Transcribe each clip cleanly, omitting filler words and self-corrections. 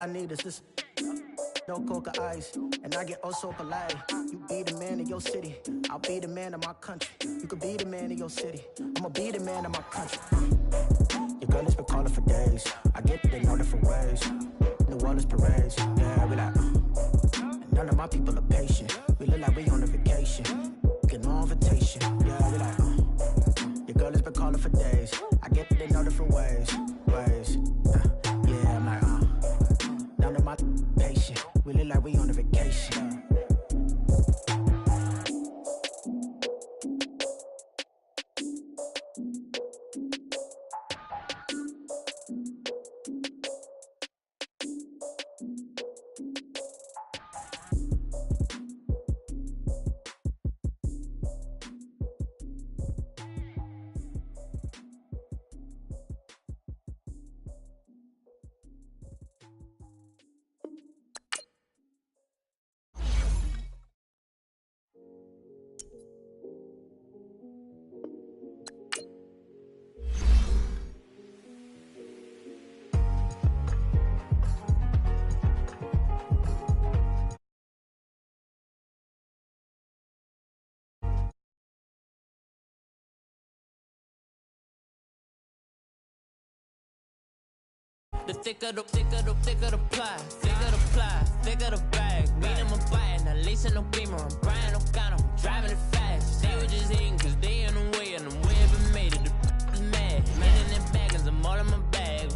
I need is this no coca ice, and I get oh so polite. You be the man of your city, I'll be the man of my country. You could be the man of your city, I'ma be the man of my country. Your girl has been calling for days, I get that they know different ways. New Orleans parades, yeah, we like and none of my people are patient. We look like we on a vacation, get no invitation, yeah, we like your girl has been calling for days, I get that they know different ways. Yeah, I'm like none of my patient. We look like we on a vacation. The thicker the pie, thicker the bag. Mean I'm a buyer, not leasing no beamer. I'm Brian O'Connor, I'm driving it fast. They were just hating cause they in the way, and I'm way up made it. The is mad. Million in baggins, I'm all in my bag.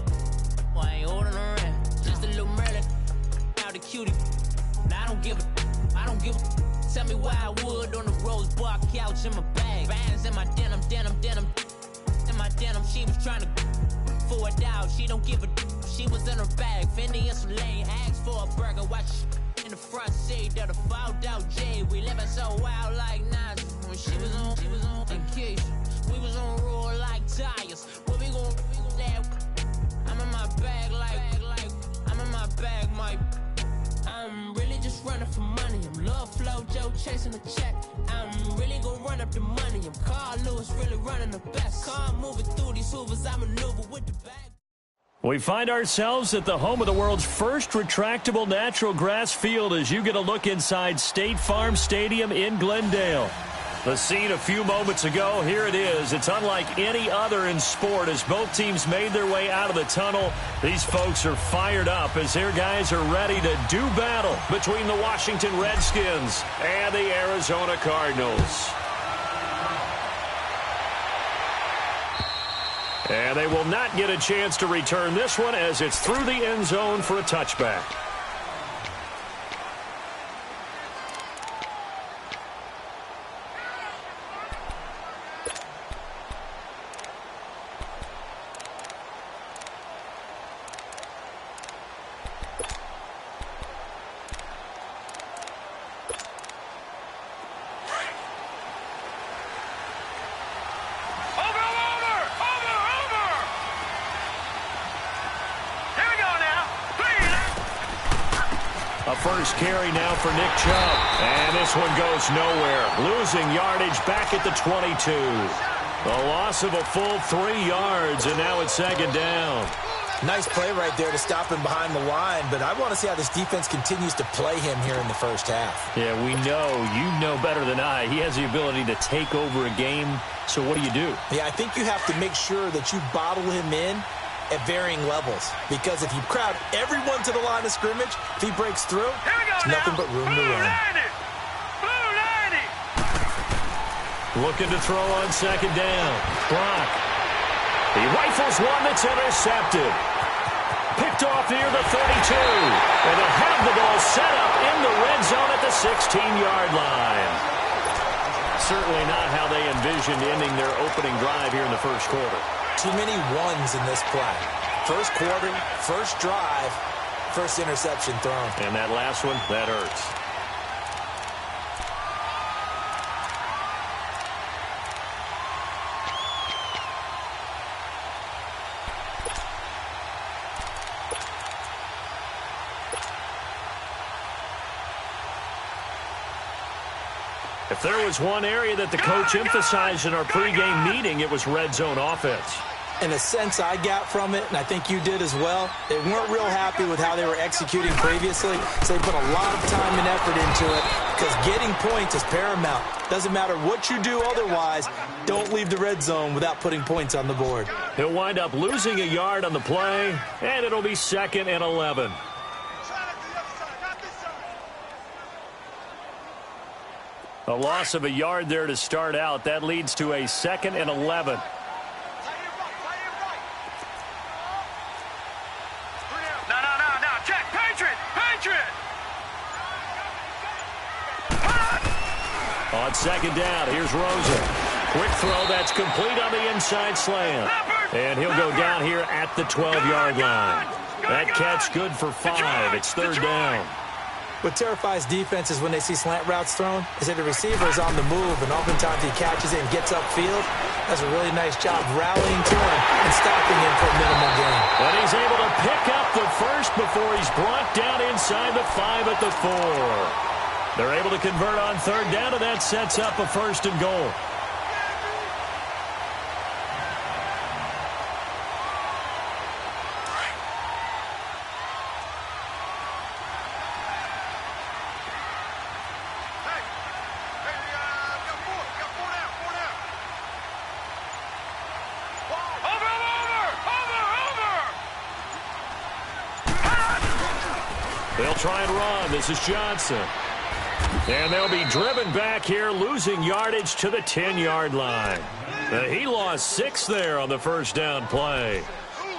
Well, I ain't holding around. Just a little Merlin, out the cutie. I don't give a. Tell me why I would on the rose bar couch in my bag. Bands in my denim. In my denim, she was trying to for it out. She don't give a. She was in her bag, Fendi and some lane hags for a burger. Watch in the front seat of the fouled out J. We living so wild like Nas. When she was on vacation, we was on roll like tires. What we gon' that? I'm in my bag like I'm in my bag, my. I'm really just running for money. I'm Love Flow Joe chasing the check. I'm really gon' run up the money. I'm Carl Lewis, really running the best. Car moving through these hoovers, I maneuver with the bag. We find ourselves at the home of the world's first retractable natural grass field as you get a look inside State Farm Stadium in Glendale. The scene a few moments ago, here it is. It's unlike any other in sport as both teams made their way out of the tunnel. These folks are fired up as their guys are ready to do battle between the Washington Redskins and the Arizona Cardinals. And they will not get a chance to return this one as it's through the end zone for a touchback. First carry now for Nick Chubb. And this one goes nowhere. Losing yardage back at the 22. The loss of a full 3 yards, and now it's second down. Nice play right there to stop him behind the line, but I want to see how this defense continues to play him here in the first half. Yeah, we know. You know better than I. He has the ability to take over a game. So what do you do? Yeah, I think you have to make sure that you bottle him in at varying levels, because if you crowd everyone to the line of scrimmage, if he breaks through, there's nothing but room to run. Looking to throw on second down. Block. He rifles one that's intercepted. Picked off near the 32. And they'll have the ball set up in the red zone at the 16-yard line. Certainly not how they envisioned ending their opening drive here in the first quarter. Too many ones in this play. First quarter, first drive, first interception thrown. And that last one, that hurts. If there was one area that the coach emphasized in our pregame meeting, it was red zone offense. And a sense I got from it, and I think you did as well, they weren't real happy with how they were executing previously, so they put a lot of time and effort into it because getting points is paramount. Doesn't matter what you do otherwise, don't leave the red zone without putting points on the board. He'll wind up losing a yard on the play, and it'll be 2nd and 11. A loss of a yard there to start out. That leads to a 2nd and 11. On 2nd down, here's Rosen. Quick throw, that's complete on the inside slant. And he'll go down here at the 12-yard line. That catch good for 5. It's 3rd down. What terrifies defenses when they see slant routes thrown is that the receiver is on the move, and oftentimes he catches it and gets upfield. Does a really nice job rallying to him and stopping him for a minimal gain. And he's able to pick up the first before he's brought down inside the 5 at the 4. They're able to convert on 3rd down, and that sets up a 1st and goal. They'll try and run. This is Johnson. And they'll be driven back here, losing yardage to the 10-yard line. He lost 6 there on the 1st down play.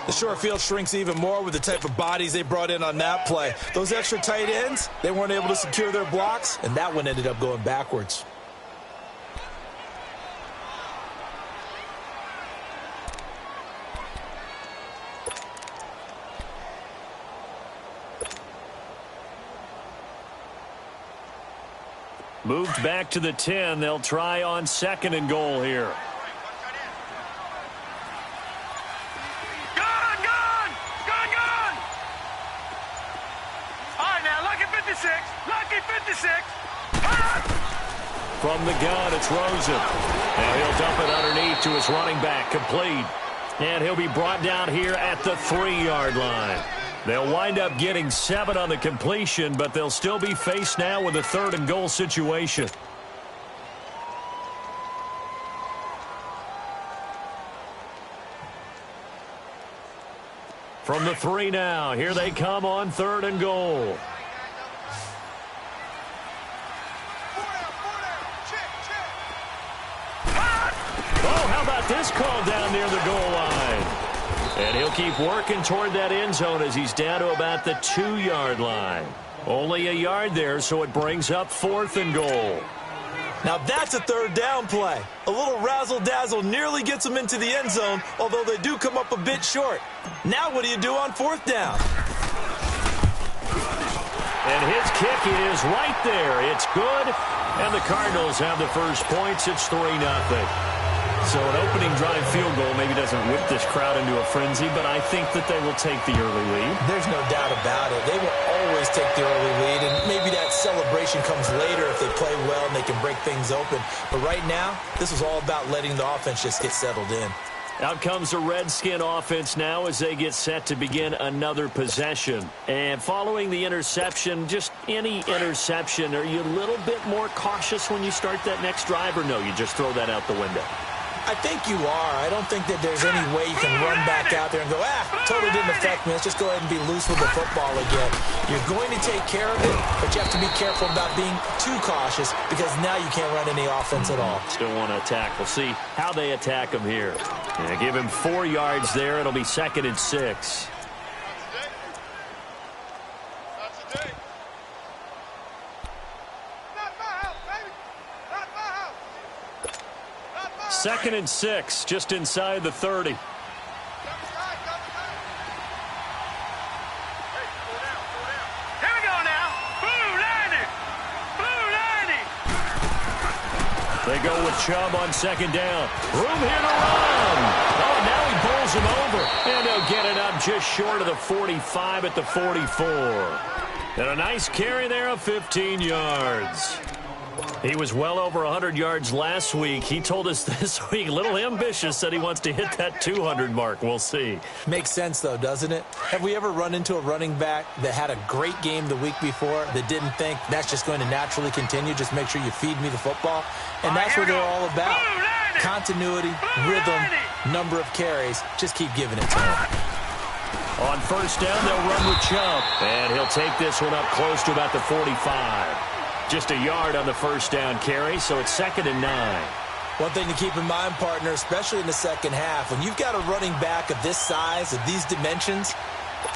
The short field shrinks even more with the type of bodies they brought in on that play. Those extra tight ends, they weren't able to secure their blocks, and that one ended up going backwards. Moved back to the 10. They'll try on 2nd and goal here. Gone! All right, now, lucky 56. Lucky 56. From the gun, it's Rosen. Now he'll dump it underneath to his running back, complete. And he'll be brought down here at the 3-yard line. They'll wind up getting 7 on the completion, but they'll still be faced now with a 3rd and goal situation. From the 3 now, here they come on 3rd and goal. Oh, how about this call down near the goal line? And he'll keep working toward that end zone as he's down to about the 2-yard line. Only a yard there, so it brings up 4th and goal. Now that's a 3rd down play. A little razzle-dazzle nearly gets them into the end zone, although they do come up a bit short. Now what do you do on 4th down? And his kick is right there. It's good, and the Cardinals have the first points. It's 3-0. So an opening drive field goal maybe doesn't whip this crowd into a frenzy, but I think that they will take the early lead. There's no doubt about it. They will always take the early lead, and maybe that celebration comes later if they play well and they can break things open. But right now, this is all about letting the offense just get settled in. Out comes the Redskin offense now as they get set to begin another possession. And following the interception, just any interception, are you a little bit more cautious when you start that next drive, or no, you just throw that out the window? I think you are. I don't think that there's any way you can run back out there and go, totally didn't affect me. Let's just go ahead and be loose with the football again. You're going to take care of it, but you have to be careful about being too cautious because now you can't run any offense at all. Still want to attack. We'll see how they attack him here. And give him 4 yards there. It'll be 2nd and 6. Second and 6, just inside the 30. Here we go now. Blue 90. Blue 90. They go with Chubb on 2nd down. Room here to run. Oh, now he bowls him over. And he'll get it up just short of the 45 at the 44. And a nice carry there of 15 yards. He was well over 100 yards last week. He told us this week, a little ambitious, said he wants to hit that 200 mark. We'll see. Makes sense, though, doesn't it? Have we ever run into a running back that had a great game the week before that didn't think that's just going to naturally continue? Just make sure you feed me the football. And that's what they're all about. Continuity, rhythm, number of carries. Just keep giving it to him. On first down, they'll run with Chubb. And he'll take this one up close to about the 45. Just a yard on the first down carry, so it's 2nd and 9. One thing to keep in mind, partner, especially in the second half, when you've got a running back of this size, of these dimensions,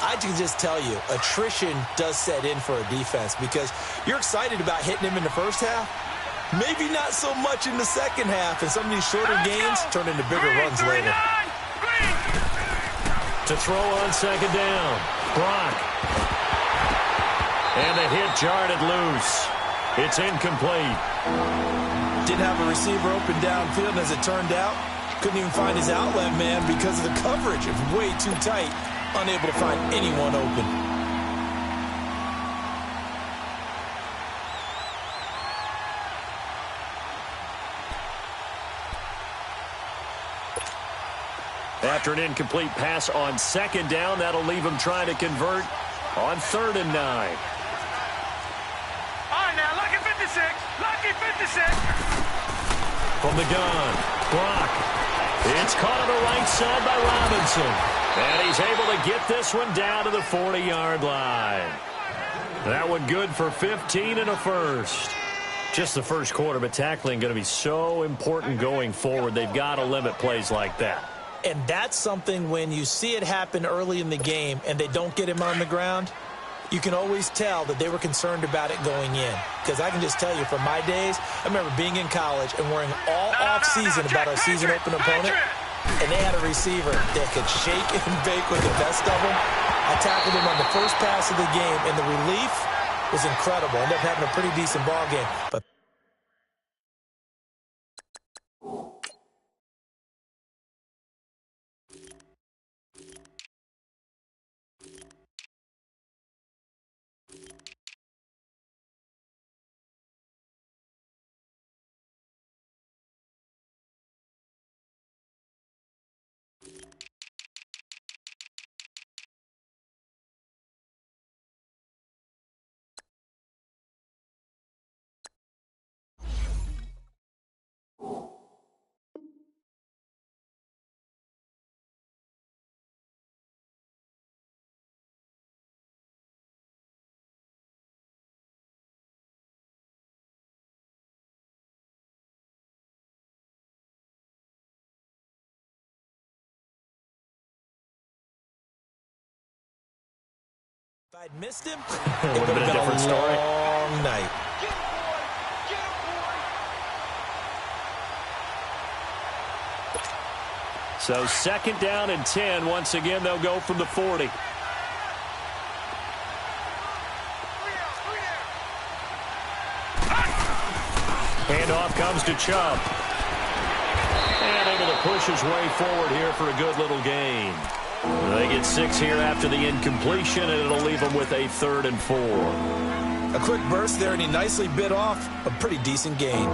I can just tell you, attrition does set in for a defense because you're excited about hitting him in the first half. Maybe not so much in the second half, and some of these shorter gains turn into bigger runs later. To throw on 2nd down, Brock. And the hit jarred it loose. It's incomplete. Didn't have a receiver open downfield, and as it turned out, couldn't even find his outlet man because of the coverage. It was way too tight, unable to find anyone open. After an incomplete pass on 2nd down, that'll leave him trying to convert on 3rd and 9. Lucky 56. From the gun, Brock. It's caught on the right side by Robinson. And he's able to get this one down to the 40-yard line. That one good for 15 and a first. Just the first quarter, but tackling going to be so important going forward. They've got to limit plays like that. And that's something when you see it happen early in the game and they don't get him on the ground, you can always tell that they were concerned about it going in. Because I can just tell you from my days, I remember being in college and worrying all off-season about our season-open opponent, and they had a receiver that could shake and bake with the best of them. I tackled him on the first pass of the game, and the relief was incredible. Ended up having a pretty decent ball game. But if I'd missed him, it would have been a different story. Long night. So 2nd down and 10. Once again, they'll go from the 40. Handoff comes to Chubb. And able to push his way forward here for a good little gain. They get 6 here after the incompletion, and it'll leave them with a 3rd and 4. A quick burst there, and he nicely bit off a pretty decent gain.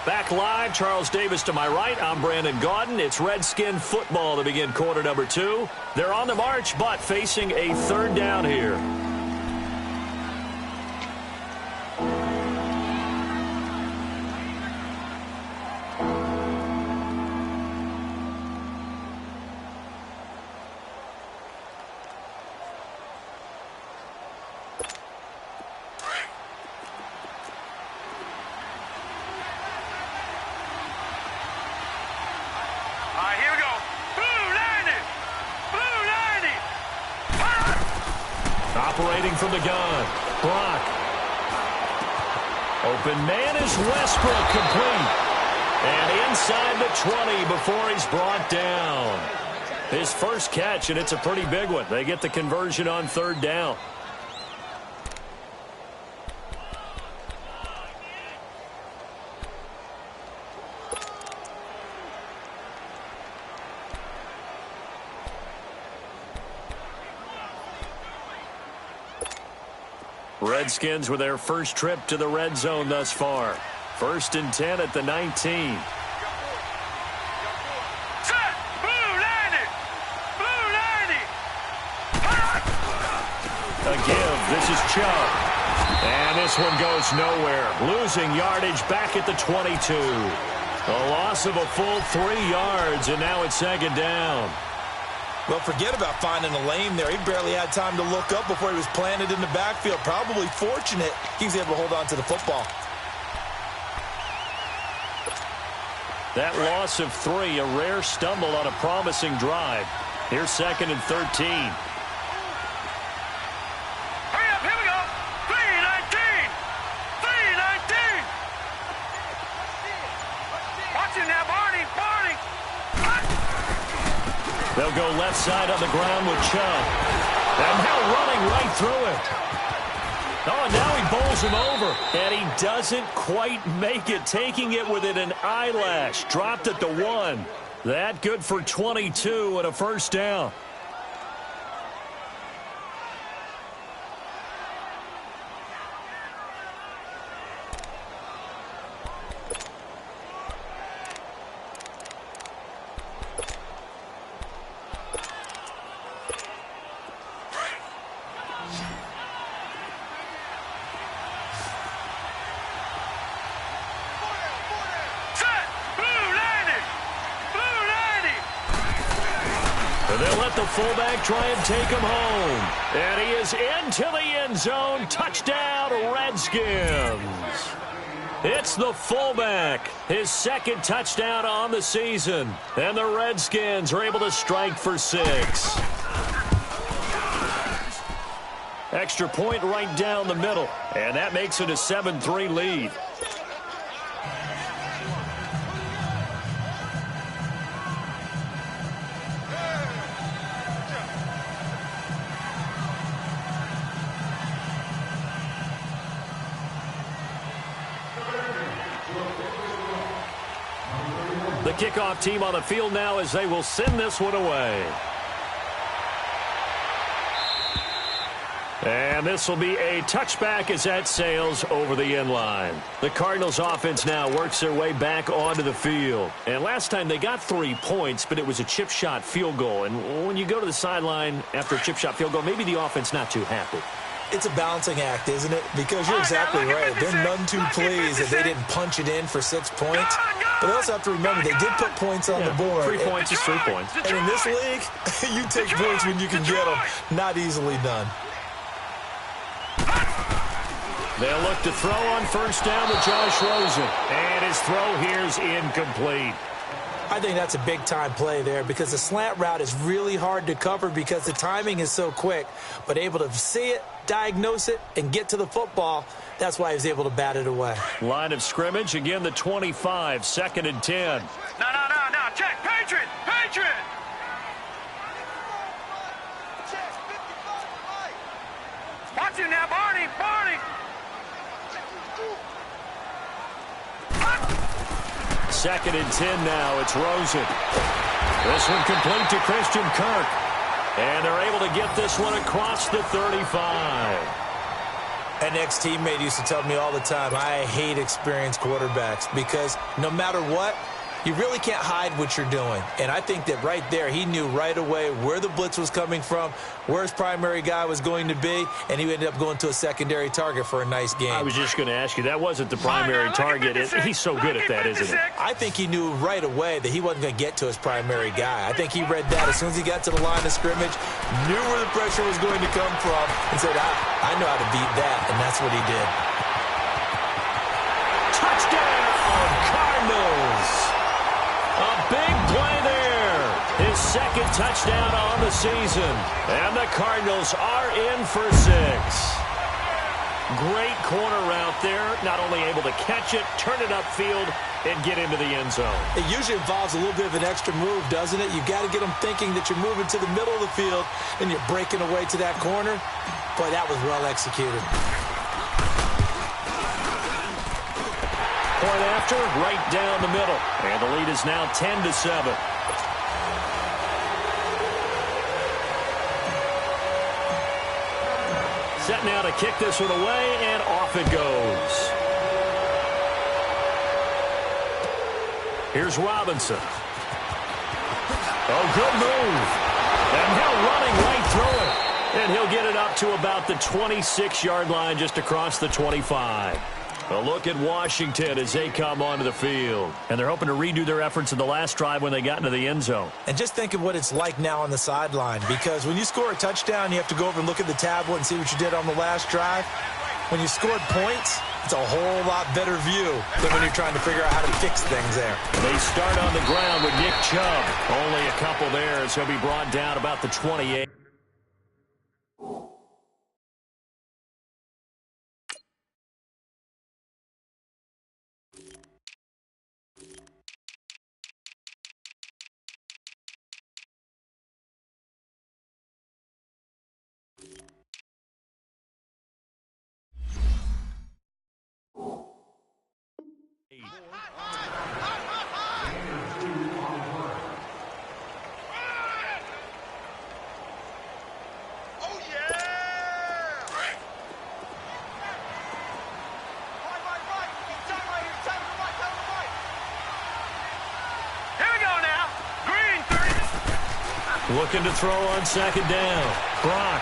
Back live, Charles Davis to my right. I'm Brandon Gaudin. It's Redskin football to begin quarter number 2. They're on the march, but facing a 3rd down here. Operating from the gun, Brock. Open man is Westbrook, complete. And inside the 20 before he's brought down. His first catch, and it's a pretty big one. They get the conversion on 3rd down. Redskins with their first trip to the red zone thus far. 1st and 10 at the 19. Set! Blue 90! Blue 90! A give. This is Chubb. And this one goes nowhere. Losing yardage back at the 22. A loss of a full 3 yards, and now it's 2nd down. Well, forget about finding a lane there. He barely had time to look up before he was planted in the backfield. Probably fortunate he was able to hold on to the football. That loss of 3, a rare stumble on a promising drive. Here's 2nd and 13. Hurry up, here we go! 319! 319! Watch it now, Barney! Barney! They'll go left side on the ground with Chubb. And now running right through it. Oh, and now he bowls him over. And he doesn't quite make it, taking it within an eyelash. Dropped at the 1. That good for 22 and a 1st down. They'll let the fullback try and take him home. And he is into the end zone. Touchdown, Redskins. It's the fullback. His 2nd touchdown on the season. And the Redskins are able to strike for 6. Extra point right down the middle. And that makes it a 7-3 lead. The kickoff team on the field now as they will send this one away. And this will be a touchback as that sails over the end line. The Cardinals offense now works their way back onto the field. And last time they got 3 points, but it was a chip shot field goal. And when you go to the sideline after a chip shot field goal, maybe the offense not too happy. It's a balancing act, isn't it? Because you're exactly right. They're none too pleased that they didn't punch it in for 6 points. But they also have to remember they did put points on the board. 3 points is 3 points. And in this league, you take points when you can get them. Not easily done. They'll look to throw on 1st down with Josh Rosen. And his throw here is incomplete. I think that's a big-time play there because the slant route is really hard to cover because the timing is so quick. But able to see it, diagnose it, and get to the football, that's why he was able to bat it away. Line of scrimmage, again the 25, 2nd and 10. No, check, Patriot, Patriot! Watch it now, Barney, Barney! 2nd and 10 now. It's Rosen. This one complete to Christian Kirk. And they're able to get this one across the 35. An ex-teammate used to tell me all the time, I hate experienced quarterbacks because no matter what, you really can't hide what you're doing. And I think that right there, he knew right away where the blitz was coming from, where his primary guy was going to be, and he ended up going to a secondary target for a nice game. I was just going to ask you, that wasn't the primary target. He's so good at that, isn't he? I think he knew right away that he wasn't going to get to his primary guy. I think he read that as soon as he got to the line of scrimmage, knew where the pressure was going to come from, and said, I know how to beat that, and that's what he did. Touchdown, Cardinals! A big play there. His 2nd touchdown on the season. And the Cardinals are in for 6. Great corner route there. Not only able to catch it, turn it upfield, and get into the end zone. It usually involves a little bit of an extra move, doesn't it? You've got to get them thinking that you're moving to the middle of the field and you're breaking away to that corner. Boy, that was well executed. Point after, right down the middle. And the lead is now 10-7. set now to kick this one away, and off it goes. Here's Robinson. Oh, good move. And now running right through it. And he'll get it up to about the 26-yard line, just across the 25. A look at Washington as they come onto the field. And they're hoping to redo their efforts in the last drive when they got into the end zone. And just think of what it's like now on the sideline, because when you score a touchdown, you have to go over and look at the tablet and see what you did on the last drive. When you scored points, it's a whole lot better view than when you're trying to figure out how to fix things there. They start on the ground with Nick Chubb. Only a couple there, as he'll be brought down about the 28. Looking to throw on second down. Brock.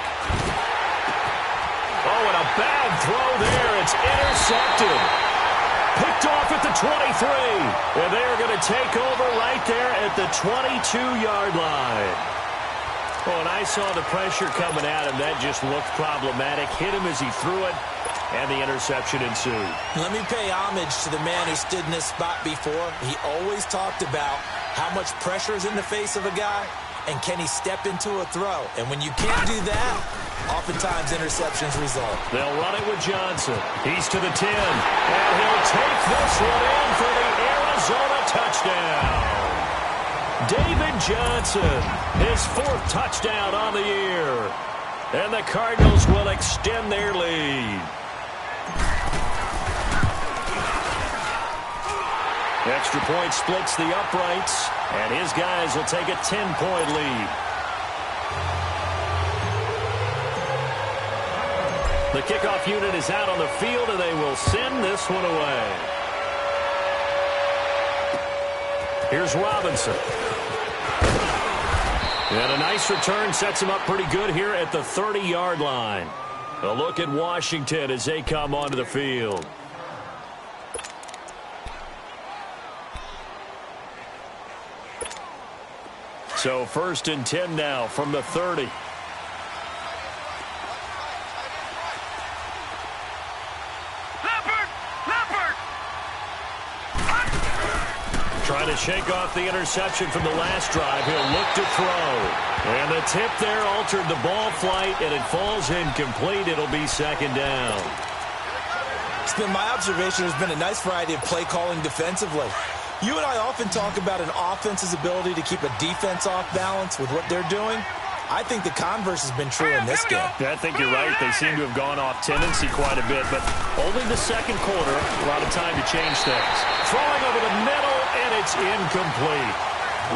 Oh, and a bad throw there. It's intercepted. Picked off at the 23. And they are going to take over right there at the 22-yard line. Oh, and I saw the pressure coming at him. That just looked problematic. Hit him as he threw it, and the interception ensued. Let me pay homage to the man who stood in this spot before. He always talked about how much pressure is in the face of a guy, and can he step into a throw? And when you can't do that, oftentimes interceptions result. They'll run it with Johnson. He's to the 10, and he'll take this one in for the Arizona touchdown. David Johnson, his 4th touchdown on the year. And the Cardinals will extend their lead. Extra point splits the uprights, and his guys will take a 10-point lead. The kickoff unit is out on the field, and they will send this one away. Here's Robinson. And a nice return sets him up pretty good here at the 30-yard line. A look at Washington as they come onto the field. So 1st and 10 now from the 30. Trying to shake off the interception from the last drive. He'll look to throw. And the tip there altered the ball flight, and it falls incomplete. It'll be 2nd down. It's been my observation there's been a nice variety of play calling defensively. You and I often talk about an offense's ability to keep a defense off balance with what they're doing. I think the converse has been true in this game. Yeah, I think you're right. They seem to have gone off tendency quite a bit, but only the 2nd quarter, a lot of time to change things. Throwing over the middle, and it's incomplete.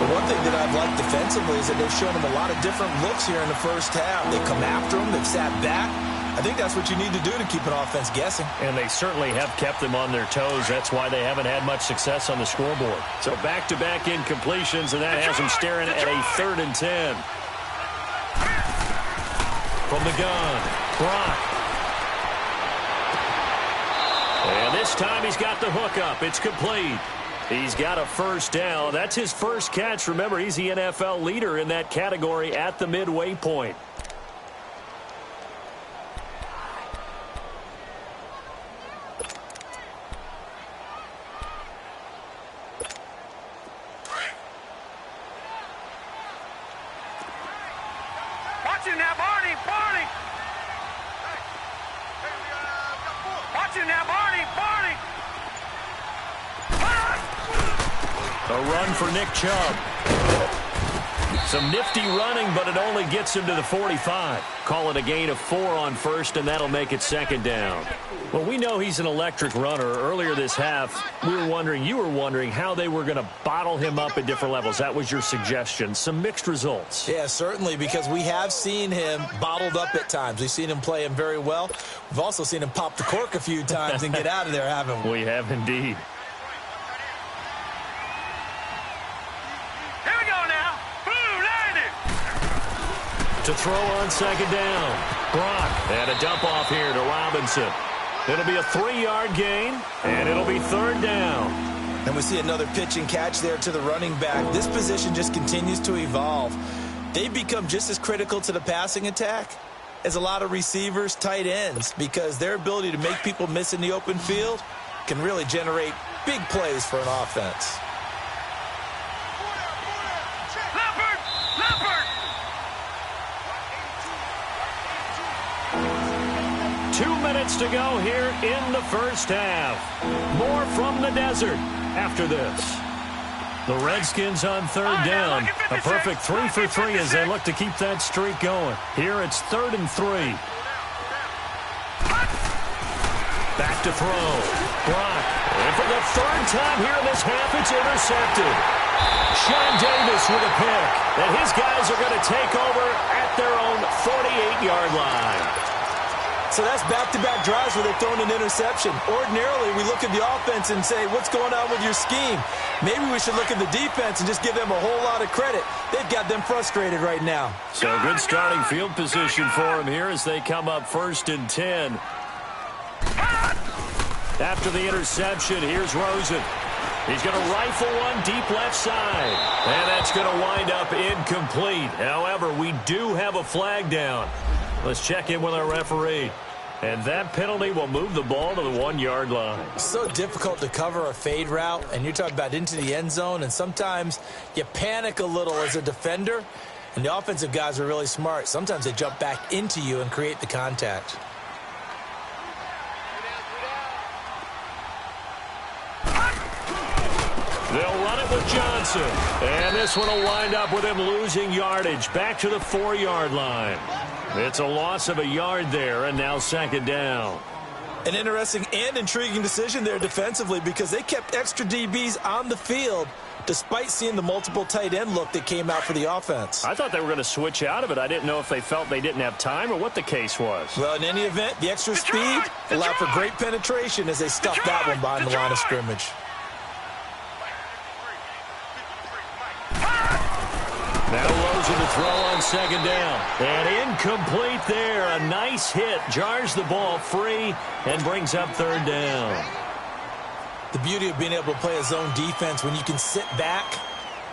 The one thing that I've liked defensively is that they've shown them a lot of different looks here in the first half. They come after them. They've sat back. I think that's what you need to do to keep an offense guessing. And they certainly have kept them on their toes. That's why they haven't had much success on the scoreboard. So back-to-back incompletions, and that has them staring at a 3rd and 10. From the gun, Brock. And this time he's got the hook up. It's complete. He's got a 1st down. That's his first catch. Remember, he's the NFL leader in that category at the midway point. Watch it now, Barney! Barney! Watch it now, Barney! Barney! A run for Nick Chubb. Some nifty running, but it only gets him to the 45. Call it a gain of 4 on first, and that'll make it second down. Well, we know he's an electric runner. Earlier this half, you were wondering how they were going to bottle him up at different levels. That was your suggestion. Some mixed results. Yeah, certainly, because we have seen him bottled up at times. We've seen him play him very well. We've also seen him pop the cork a few times and get out of there, haven't we? We have indeed. To throw on second down. Brock, and a dump off here to Robinson. It'll be a 3-yard gain, and it'll be third down. And we see another pitch and catch there to the running back. This position just continues to evolve. They become just as critical to the passing attack as a lot of receivers, tight ends, because their ability to make people miss in the open field can really generate big plays for an offense. 2 minutes to go here in the first half. More from the desert after this. The Redskins on third down. A perfect 3 for 3 as they look to keep that streak going. Here it's 3rd and 3. Back to throw. Brock. And for the third time here in this half, it's intercepted. Sean Davis with a pick. And his guys are going to take over at their own 48-yard line. So that's back-to-back drives where they've thrown an interception. Ordinarily, we look at the offense and say, what's going on with your scheme? Maybe we should look at the defense and just give them a whole lot of credit. They've got them frustrated right now. So good starting field position for them here as they come up 1st and 10. After the interception, here's Rosen. He's going to rifle one deep left side. And that's going to wind up incomplete. However, we do have a flag down. Let's check in with our referee. And that penalty will move the ball to the 1-yard line. So difficult to cover a fade route, and you're talking about into the end zone, and sometimes you panic a little as a defender, and the offensive guys are really smart. Sometimes they jump back into you and create the contact. They'll run it with Johnson. And this one will wind up with him losing yardage back to the 4-yard line. It's a loss of a yard there, and now second down. An interesting and intriguing decision there defensively because they kept extra DBs on the field despite seeing the multiple tight end look that came out for the offense. I thought they were going to switch out of it. I didn't know if they felt they didn't have time or what the case was. Well, in any event, the extra speed allowed for great penetration as they stuffed that one behind the line of scrimmage. Now Rosen to throw on second down. And incomplete there. A nice hit. Jars the ball free and brings up third down. The beauty of being able to play a zone defense when you can sit back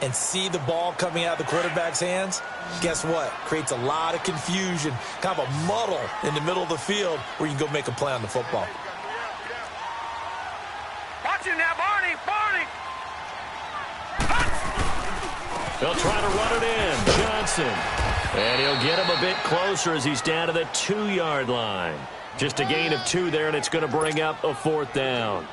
and see the ball coming out of the quarterback's hands, guess what? Creates a lot of confusion, kind of a muddle in the middle of the field where you can go make a play on the football. Watch it now, Barney! They'll try to run it in. Johnson. And he'll get him a bit closer as he's down to the 2-yard line. Just a gain of 2 there, and it's going to bring up a fourth down.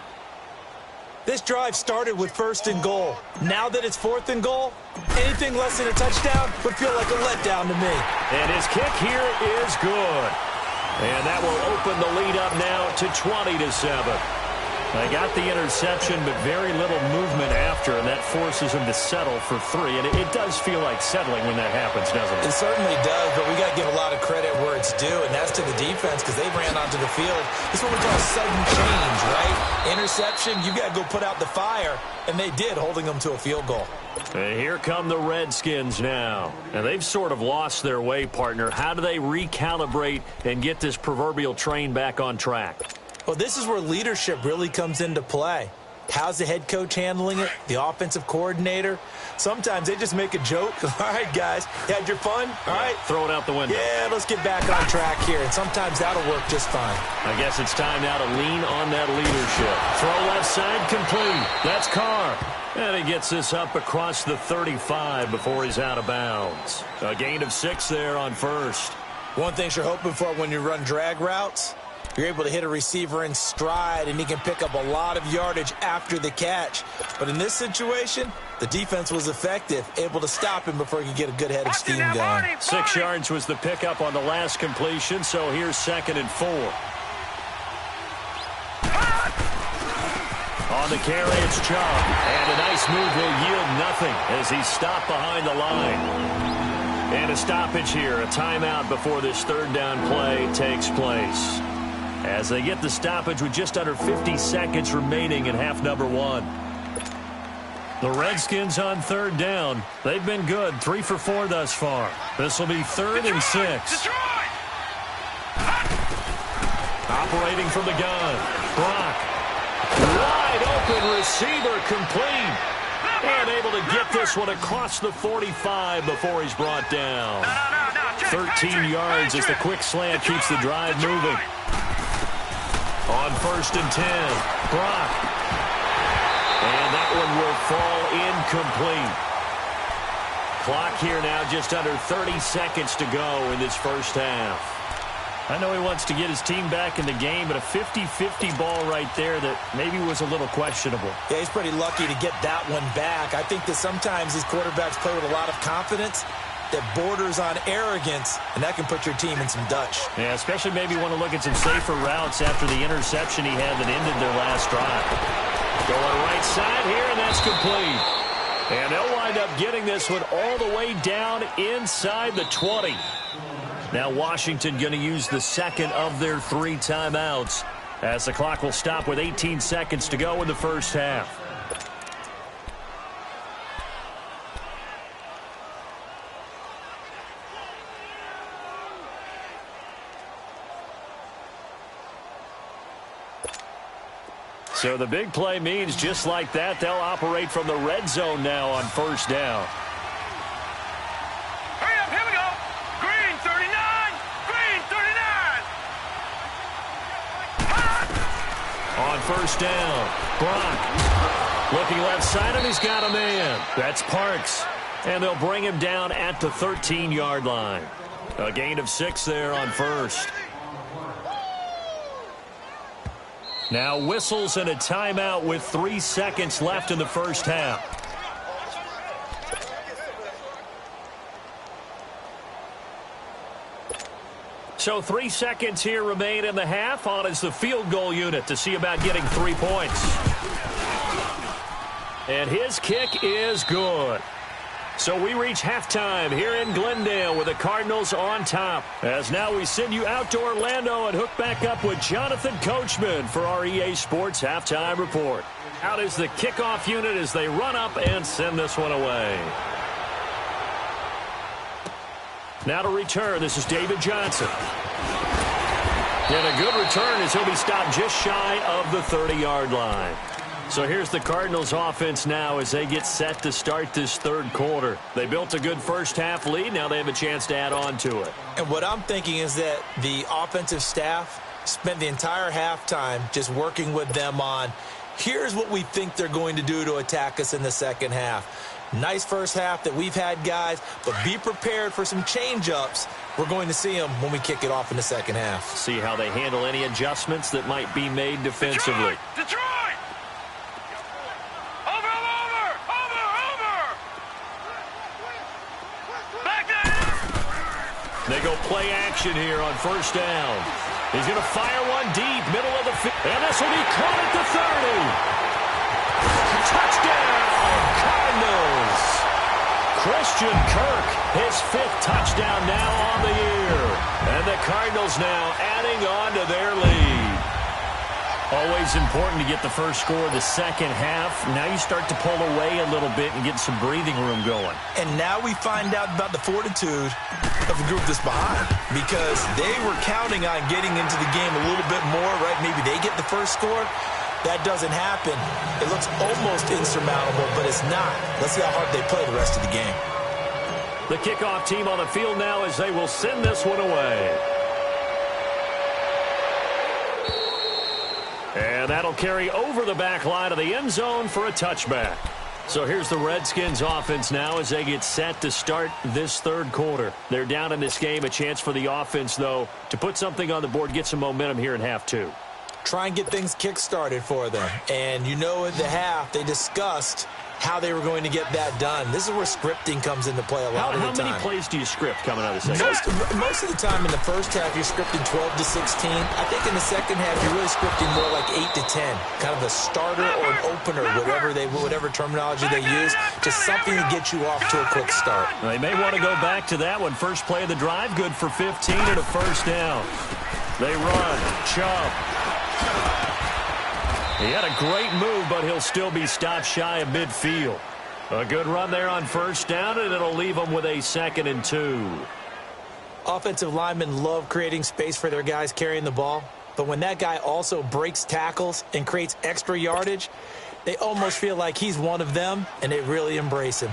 This drive started with 1st and goal. Now that it's 4th and goal, anything less than a touchdown would feel like a letdown to me. And his kick here is good. And that will open the lead up now to 20-7. They got the interception, but very little movement after, and that forces him to settle for 3. And it does feel like settling when that happens, doesn't it? It certainly does, but we got to give a lot of credit where it's due, and that's to the defense because they ran onto the field. This is what we call a sudden change, right? Interception, you got to go put out the fire, and they did, holding them to a field goal. And here come the Redskins now. And they've sort of lost their way, partner. How do they recalibrate and get this proverbial train back on track? Well, this is where leadership really comes into play. How's the head coach handling it? The offensive coordinator? Sometimes they just make a joke. All right, guys, you had your fun? All right. Throw it out the window. Yeah, let's get back on track here. And sometimes that'll work just fine. I guess it's time now to lean on that leadership. Throw left side complete. That's Carr. And he gets this up across the 35 before he's out of bounds. A gain of 6 there on first. One thing you're hoping for when you run drag routes, You're able to hit a receiver in stride, and he can pick up a lot of yardage after the catch. But in this situation, the defense was effective, able to stop him before he could get a good head of steam going. 6 yards was the pickup on the last completion, so here's 2nd and 4. On the carry, it's Chubb. And a nice move will yield nothing as he's stopped behind the line. And a stoppage here, a timeout before this 3rd down play takes place. As they get the stoppage with just under 50 seconds remaining in half number 1. The Redskins on 3rd down. They've been good, 3 for 4 thus far. This will be 3rd and 6. Operating from the gun, Brock. Wide open receiver complete. And able to get this one across the 45 before he's brought down. 13 yards as the quick slant keeps the drive moving. On 1st and 10, Brock. And that one will fall incomplete. Clock here now just under 30 seconds to go in this first half. I know he wants to get his team back in the game, but a 50-50 ball right there that maybe was a little questionable. Yeah, he's pretty lucky to get that one back. I think that sometimes these quarterbacks play with a lot of confidence that borders on arrogance, and that can put your team in some Dutch. Yeah, especially maybe want to look at some safer routes after the interception he had that ended their last drive. Going right side here, and that's complete. And they'll wind up getting this one all the way down inside the 20. Now Washington going to use the 2nd of their 3 timeouts as the clock will stop with 18 seconds to go in the first half. So the big play means just like that, they'll operate from the red zone now on 1st down. Hurry up, here we go. Green 39, green 39. On 1st down, Brock. Looking left side, and he's got a man. That's Parks. And they'll bring him down at the 13-yard line. A gain of 6 there on 1st. Now whistles and a timeout with 3 seconds left in the first half. So 3 seconds here remain in the half. On is the field goal unit to see about getting 3 points. And his kick is good. So we reach halftime here in Glendale with the Cardinals on top. As now we send you out to Orlando and hook back up with Jonathan Coachman for our EA Sports Halftime Report. Out is the kickoff unit as they run up and send this one away. Now to return, this is David Johnson. And a good return as he'll be stopped just shy of the 30-yard line. So here's the Cardinals offense now as they get set to start this 3rd quarter. They built a good first half lead. Now they have a chance to add on to it. And what I'm thinking is that the offensive staff spent the entire halftime just working with them on, here's what we think they're going to do to attack us in the second half. Nice first half that we've had, guys, but be prepared for some change-ups. We're going to see them when we kick it off in the second half. See how they handle any adjustments that might be made defensively. Detroit! They go play action here on 1st down. He's going to fire one deep, middle of the field. And this will be caught at the 30. Touchdown, Cardinals. Christian Kirk, his 5th touchdown now on the year. And the Cardinals now adding on to their lead. Always important to get the first score of the second half. Now you start to pull away a little bit and get some breathing room going. And now we find out about the fortitude of the group that's behind, because they were counting on getting into the game a little bit more, right? Maybe they get the first score. That doesn't happen. It looks almost insurmountable, but it's not. Let's see how hard they play the rest of the game. The kickoff team on the field now as they will send this one away. And that'll carry over the back line of the end zone for a touchback. So here's the Redskins offense now as they get set to start this third quarter. They're down in this game. A chance for the offense, though, to put something on the board, get some momentum here in half two. Try and get things kick-started for them. And you know, at the half, they discussed how they were going to get that done. This is where scripting comes into play a lot of the time. How many plays do you script coming out of the second? Most of the time in the first half, you're scripting 12 to 16. I think in the second half, you're really scripting more like 8 to 10. Kind of a starter or an opener, whatever terminology they use. Just something to get you off to a quick start. They may want to go back to that one. First play of the drive, good for 15 and a first down. They run. Chubb. He had a great move, but he'll still be stopped shy of midfield. A good run there on first down, and it'll leave them with a 2nd and 2. Offensive linemen love creating space for their guys carrying the ball, but when that guy also breaks tackles and creates extra yardage, they almost feel like he's one of them, and they really embrace him.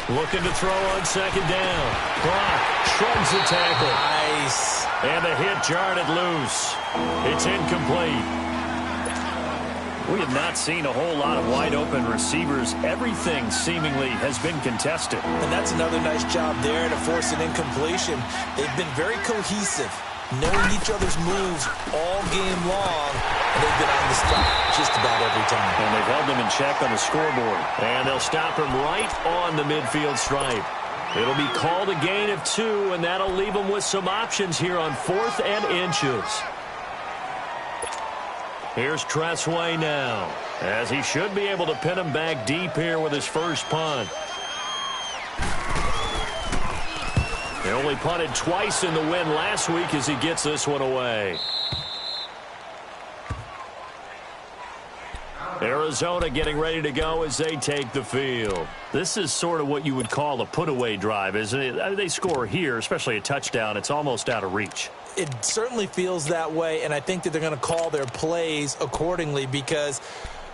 Looking to throw on second down. Brock shrugs the tackle. Nice. And the hit jarred it loose. It's incomplete. We have not seen a whole lot of wide-open receivers. Everything seemingly has been contested. And that's another nice job there to force an incompletion. They've been very cohesive, knowing each other's moves all game long, and they've been on the spot just about every time. And they've held them in check on the scoreboard. And they'll stop him right on the midfield stripe. It'll be called a gain of 2, and that'll leave them with some options here on 4th and inches. Here's Tressway now, as he should be able to pin him back deep here with his first punt. They only punted twice in the win last week as he gets this one away. Arizona getting ready to go as they take the field. This is sort of what you would call a put-away drive, isn't it? I mean, they score here, especially a touchdown. It's almost out of reach. It certainly feels that way, and I think that they're going to call their plays accordingly, because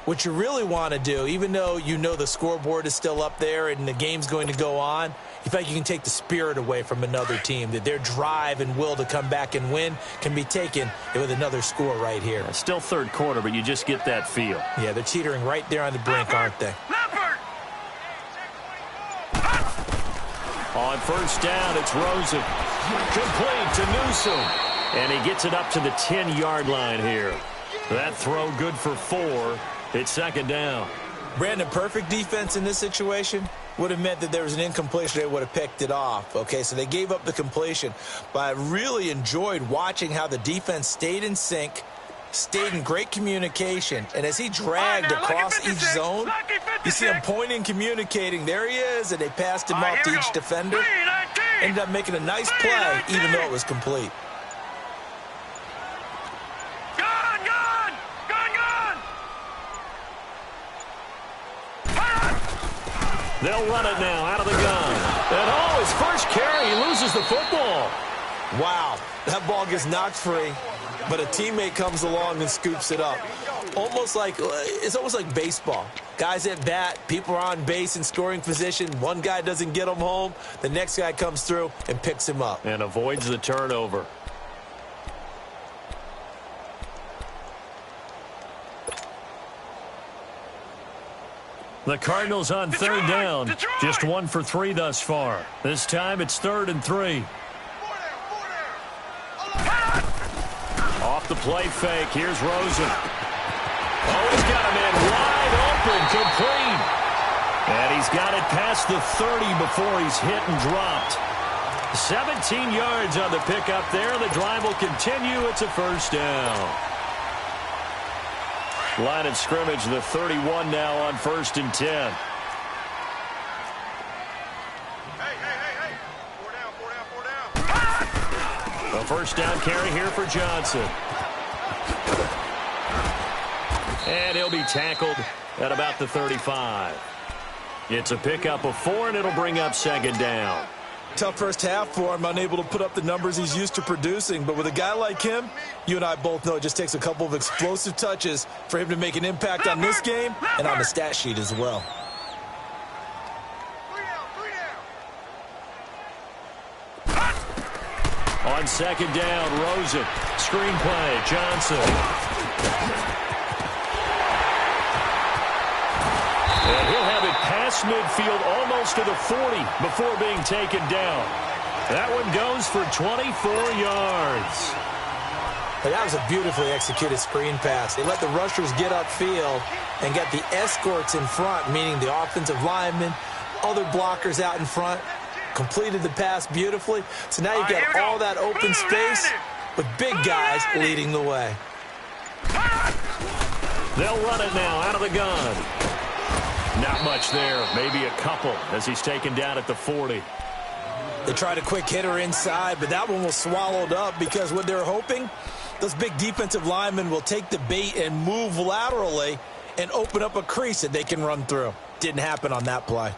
what you really want to do, even though you know the scoreboard is still up there and the game's going to go on, you feel like you can take the spirit away from another team, that their drive and will to come back and win can be taken with another score right here. Still third quarter, but you just get that feel. Yeah, they're teetering right there on the brink, aren't they? On first down, it's Rosen. Complete to Newsom. And he gets it up to the 10-yard line here. That throw good for 4. It's 2nd down. Brandon, perfect defense in this situation would have meant that there was an incompletion. They would have picked it off. Okay, so they gave up the completion. But I really enjoyed watching how the defense stayed in sync, stayed in great communication. And as he dragged across each zone, you see him pointing, communicating. There he is, and they passed him off to each defender. Ended up making a nice play, even though it was complete. They'll run it now out of the gun. And his first carry, he loses the football. Wow, that ball gets knocked free, but a teammate comes along and scoops it up. It's almost like baseball. Guys at bat, people are on base in scoring position. One guy doesn't get him home. The next guy comes through and picks him up. And avoids the turnover. The Cardinals on third down. Just 1 for 3 thus far. This time it's 3rd and 3. Off the play fake. Here's Rosen. Oh, he's got a man wide open, complete. And he's got it past the 30 before he's hit and dropped. 17 yards on the pickup there. The drive will continue. It's a first down. Line of scrimmage, the 31 now on 1st and 10. Hey. 4 down. A first down carry here for Johnson. And he'll be tackled at about the 35. It's a pickup of 4, and it'll bring up 2nd down. Tough first half for him, unable to put up the numbers he's used to producing. But with a guy like him, you and I both know it just takes a couple of explosive touches for him to make an impact on this game and on the stat sheet as well. On on second down. Rosen. Screenplay. Johnson. And he'll have it past midfield almost to the 40 before being taken down. That one goes for 24 yards. But that was a beautifully executed screen pass. They let the rushers get upfield and get the escorts in front, meaning the offensive linemen, other blockers out in front, completed the pass beautifully. So now you've got all that open space with big guys leading the way. They'll run it now out of the gun. Not much there, maybe a couple as he's taken down at the 40. They tried a quick hitter inside, but that one was swallowed up because what they're hoping, those big defensive linemen will take the bait and move laterally and open up a crease that they can run through. Didn't happen on that play.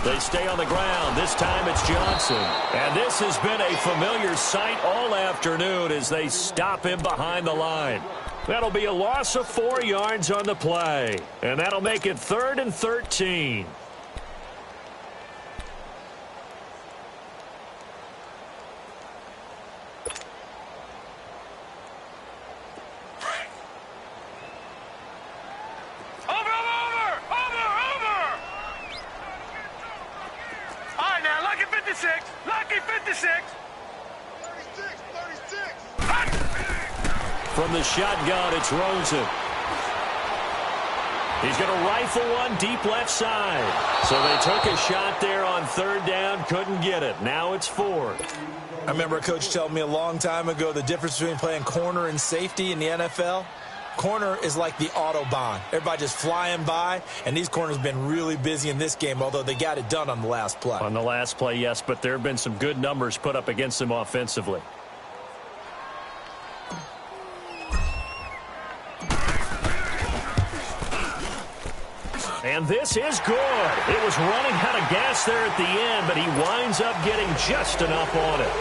They stay on the ground. This time it's Johnson. And this has been a familiar sight all afternoon as they stop him behind the line. That'll be a loss of 4 yards on the play. And that'll make it 3rd and 13. From the shotgun, it's Rosen. He's going to rifle one deep left side. So they took a shot there on 3rd down, couldn't get it. Now it's 4th. I remember a coach telling me a long time ago the difference between playing corner and safety in the NFL. Corner is like the Autobahn. Everybody just flying by, and these corners have been really busy in this game, although they got it done on the last play. On the last play, yes, but there have been some good numbers put up against them offensively. And this is good. It was running out of gas there at the end, but he winds up getting just enough on it.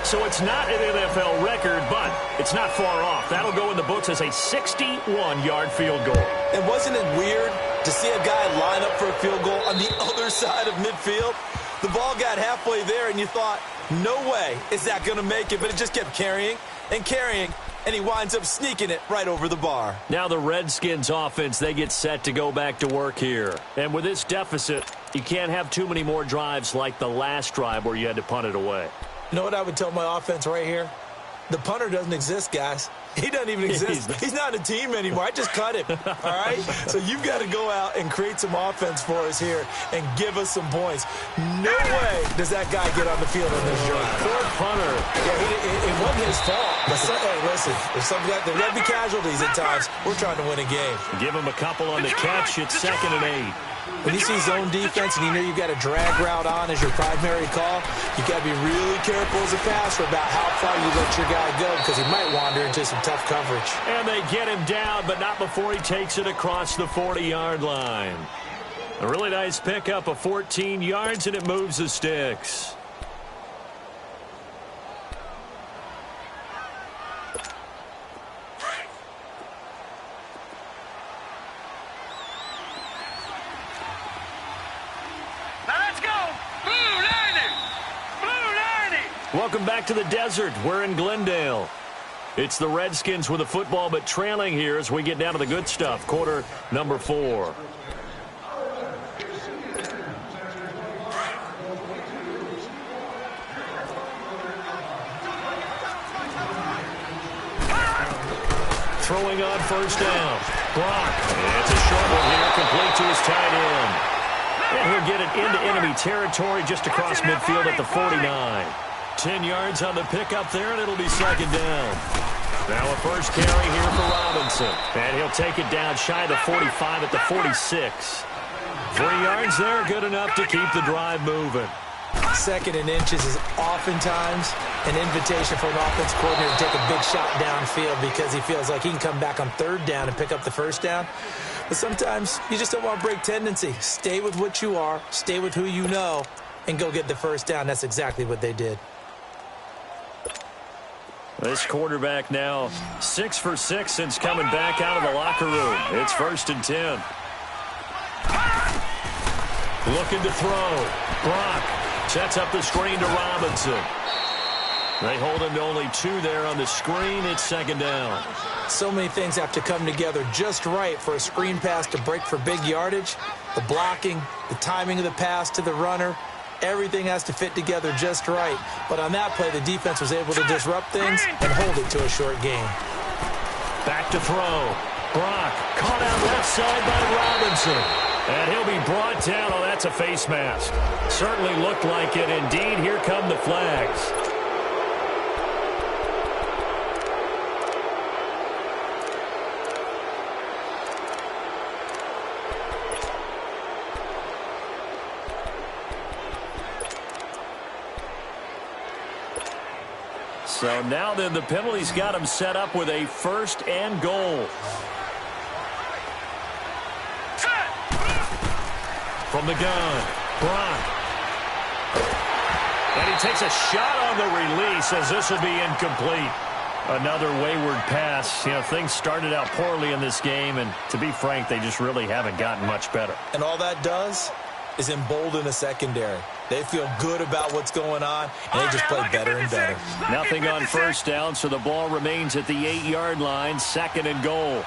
So it's not an NFL record, but it's not far off. That'll go in the books as a 61-yard field goal. And wasn't it weird to see a guy line up for a field goal on the other side of midfield? The ball got halfway there, and you thought, no way is that going to make it, but it just kept carrying and carrying, and he winds up sneaking it right over the bar. Now the Redskins offense, they get set to go back to work here. And with this deficit, you can't have too many more drives like the last drive where you had to punt it away. You know what I would tell my offense right here? The punter doesn't exist, guys. He doesn't even exist. He's not a team anymore. I just cut him, all right? So you've got to go out and create some offense for us here and give us some points. No way does that guy get on the field on this drive. Poor punter. Yeah, it wasn't his fault. But hey, listen, there got to be casualties at times. We're trying to win a game. Give him a couple on the catch. It's 2nd and 8. When you see zone defense and you know you've got a drag route on as your primary call, you've got to be really careful as a passer about how far you let your guy go because he might wander into some tough coverage. And they get him down, but not before he takes it across the 40-yard line. A really nice pickup of 14 yards, and it moves the sticks. Welcome back to the desert. We're in Glendale. It's the Redskins with the football, but trailing here as we get down to the good stuff. Quarter number 4. Throwing on 1st down. Brock. It's a short one here, complete to his tight end. And he'll get it into enemy territory just across midfield at the 49. 10 yards on the pickup there, and it'll be 2nd down. Now a first carry here for Robinson. And he'll take it down shy of the 45 at the 46. 3 yards there, good enough to keep the drive moving. 2nd and inches is oftentimes an invitation for an offense coordinator to take a big shot downfield because he feels like he can come back on 3rd down and pick up the 1st down. But sometimes you just don't want to break tendency. Stay with what you are, stay with who you know, and go get the first down. That's exactly what they did. This quarterback now 6 for 6 since coming back out of the locker room. It's 1st and 10. Looking to throw. Brock sets up the screen to Robinson. They hold him to only 2 there on the screen. It's 2nd down. So many things have to come together just right for a screen pass to break for big yardage. The blocking, the timing of the pass to the runner, everything has to fit together just right. But on that play, the defense was able to disrupt things and hold it to a short game. Back to throw. Brock caught out left side by Robinson. And he'll be brought down. Oh, that's a face mask. Certainly looked like it. Indeed, here come the flags. So now then the penalty's got him set up with a 1st and goal. From the gun, Brock. And he takes a shot on the release as this will be incomplete. Another wayward pass. You know, things started out poorly in this game, and to be frank, they just really haven't gotten much better. And all that does is embolden a secondary. They feel good about what's going on, and they just play better and better. Nothing on 1st down, so the ball remains at the 8-yard line, 2nd and goal.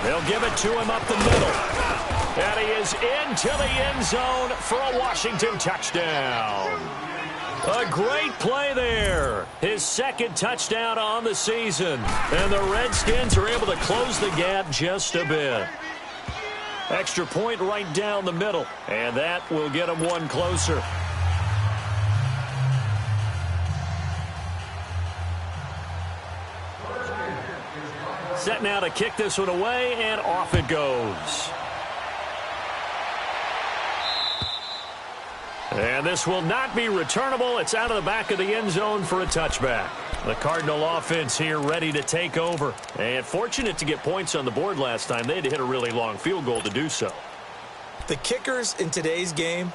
They'll give it to him up the middle. And he is into the end zone for a Washington touchdown. A great play there. His 2nd touchdown on the season. And the Redskins are able to close the gap just a bit. Extra point right down the middle. And that will get them one closer. Set now to kick this one away, and off it goes. And this will not be returnable. It's out of the back of the end zone for a touchback. The Cardinal offense here ready to take over. And fortunate to get points on the board last time. They had to hit a really long field goal to do so. The kickers in today's game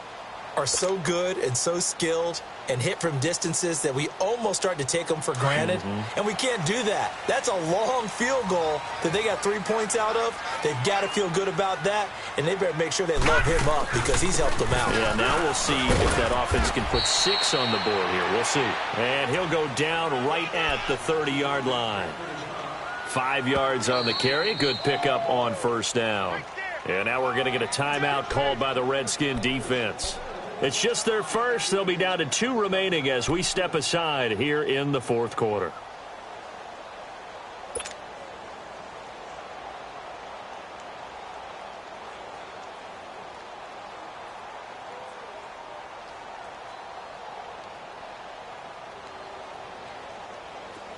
are so good and so skilled and hit from distances that we almost start to take them for granted. And we can't do that. That's a long field goal that they got 3 points out of. They've got to feel good about that, and they better make sure they love him up because he's helped them out. Yeah, now we'll see if that offense can put 6 on the board here. We'll see. And he'll go down right at the 30-yard line. 5 yards on the carry. Good pickup on 1st down. And now we're going to get a timeout called by the Redskin defense. It's just their first. They'll be down to 2 remaining as we step aside here in the 4th quarter.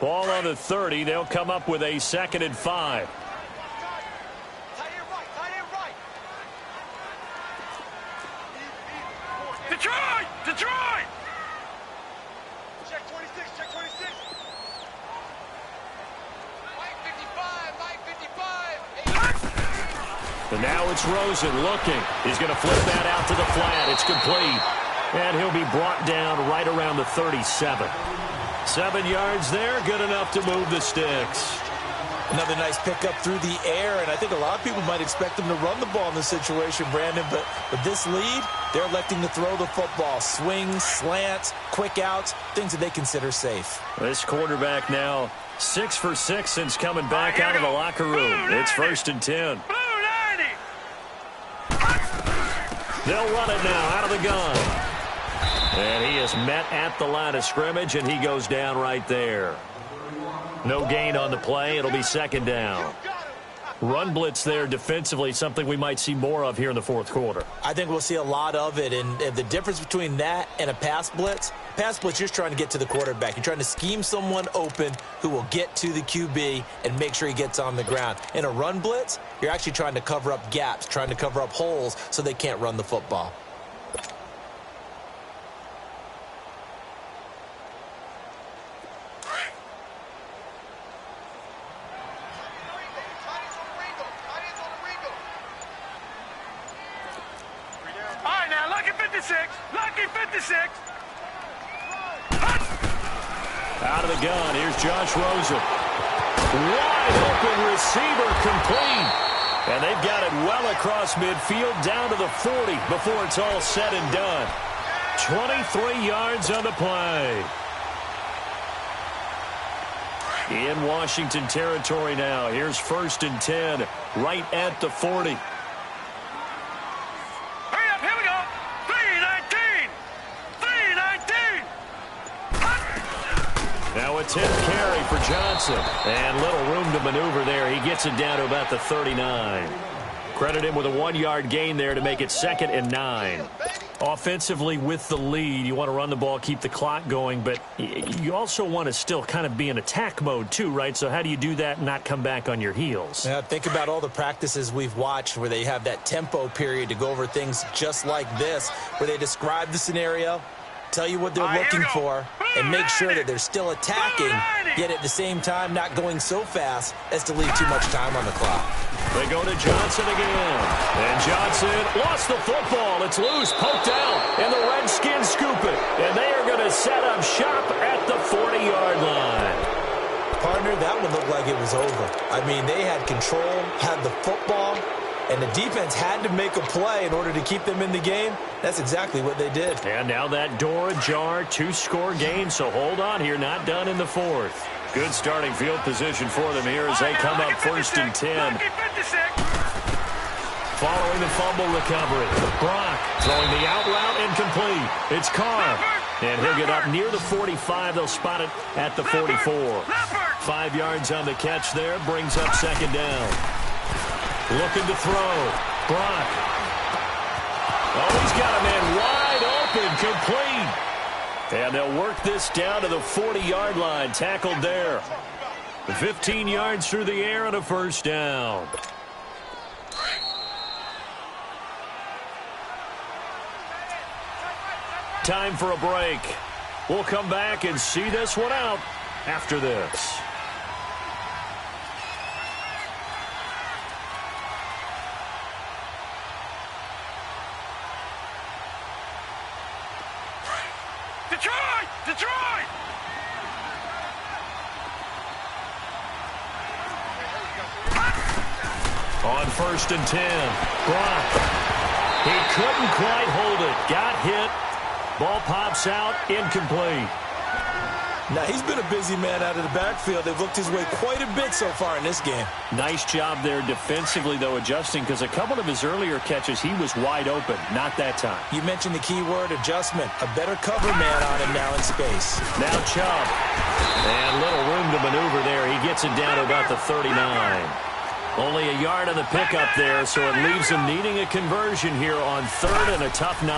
Ball on the 30. They'll come up with a 2nd and 5. Detroit! Check 26, check 26. Mike 55, Mike 55. And now it's Rosen looking. He's going to flip that out to the flat. It's complete. And he'll be brought down right around the 37. 7 yards there, good enough to move the sticks. Another nice pickup through the air, and I think a lot of people might expect them to run the ball in this situation, Brandon, but with this lead, they're electing to throw the football. Swings, slants, quick outs, things that they consider safe. This quarterback now 6 for 6 since coming back out of the locker room. It's 1st and 10. They'll run it now out of the gun. And he is met at the line of scrimmage, and he goes down right there. No gain on the play. It'll be 2nd down. Run blitz there defensively, something we might see more of here in the 4th quarter. I think we'll see a lot of it, and the difference between that and a pass blitz, you're just trying to get to the quarterback. You're trying to scheme someone open who will get to the QB and make sure he gets on the ground. In a run blitz, you're actually trying to cover up gaps, trying to cover up holes so they can't run the football. 56. Lucky 56. Out of the gun, here's Josh Rosen. Wide open receiver, complete. And they've got it well across midfield down to the 40 before it's all said and done. 23 yards on the play. In Washington territory now. Here's 1st and 10 right at the 40. Hurry up, here we go. 319. 319. Now a 10th carry for Johnson. And little room to maneuver there. He gets it down to about the 39. Credit him with a 1-yard gain there to make it 2nd and 9. Offensively with the lead, you want to run the ball, keep the clock going, but you also want to still kind of be in attack mode too, right? So how do you do that and not come back on your heels? Yeah, think about all the practices we've watched where they have that tempo period to go over things just like this, where they describe the scenario, tell you what they're looking for, and make sure that they're still attacking, yet at the same time not going so fast as to leave too much time on the clock. They go to Johnson again. And Johnson lost the football. It's loose, poked out, and the Redskins scoop it. And they are going to set up shop at the 40-yard line. Partner, that one looked like it was over. I mean, they had control, had the football, and the defense had to make a play in order to keep them in the game. That's exactly what they did. And now that door ajar, 2-score game, so hold on here, not done in the 4th. Good starting field position for them here as they come up 1st and 10. Following the fumble recovery, Brock throwing the out route incomplete. It's Carr, and he'll get up near the 45. They'll spot it at the 44. 5 yards on the catch there, brings up 2nd down. Looking to throw. Brock. Oh, he's got a man wide open, complete. And they'll work this down to the 40-yard line, tackled there. 15 yards through the air and a 1st down. Time for a break. We'll come back and see this one out after this. Detroit! On 1st and 10, Brock. He couldn't quite hold it. Got hit. Ball pops out, incomplete. Now, he's been a busy man out of the backfield. They've looked his way quite a bit so far in this game. Nice job there defensively, though, adjusting, because a couple of his earlier catches, he was wide open. Not that time. You mentioned the key word, adjustment. A better cover man on him now in space. Now Chubb. And little room to maneuver there. He gets it down to about the 39. Only a yard on the pickup there, so it leaves him needing a conversion here on 3rd and a tough 9.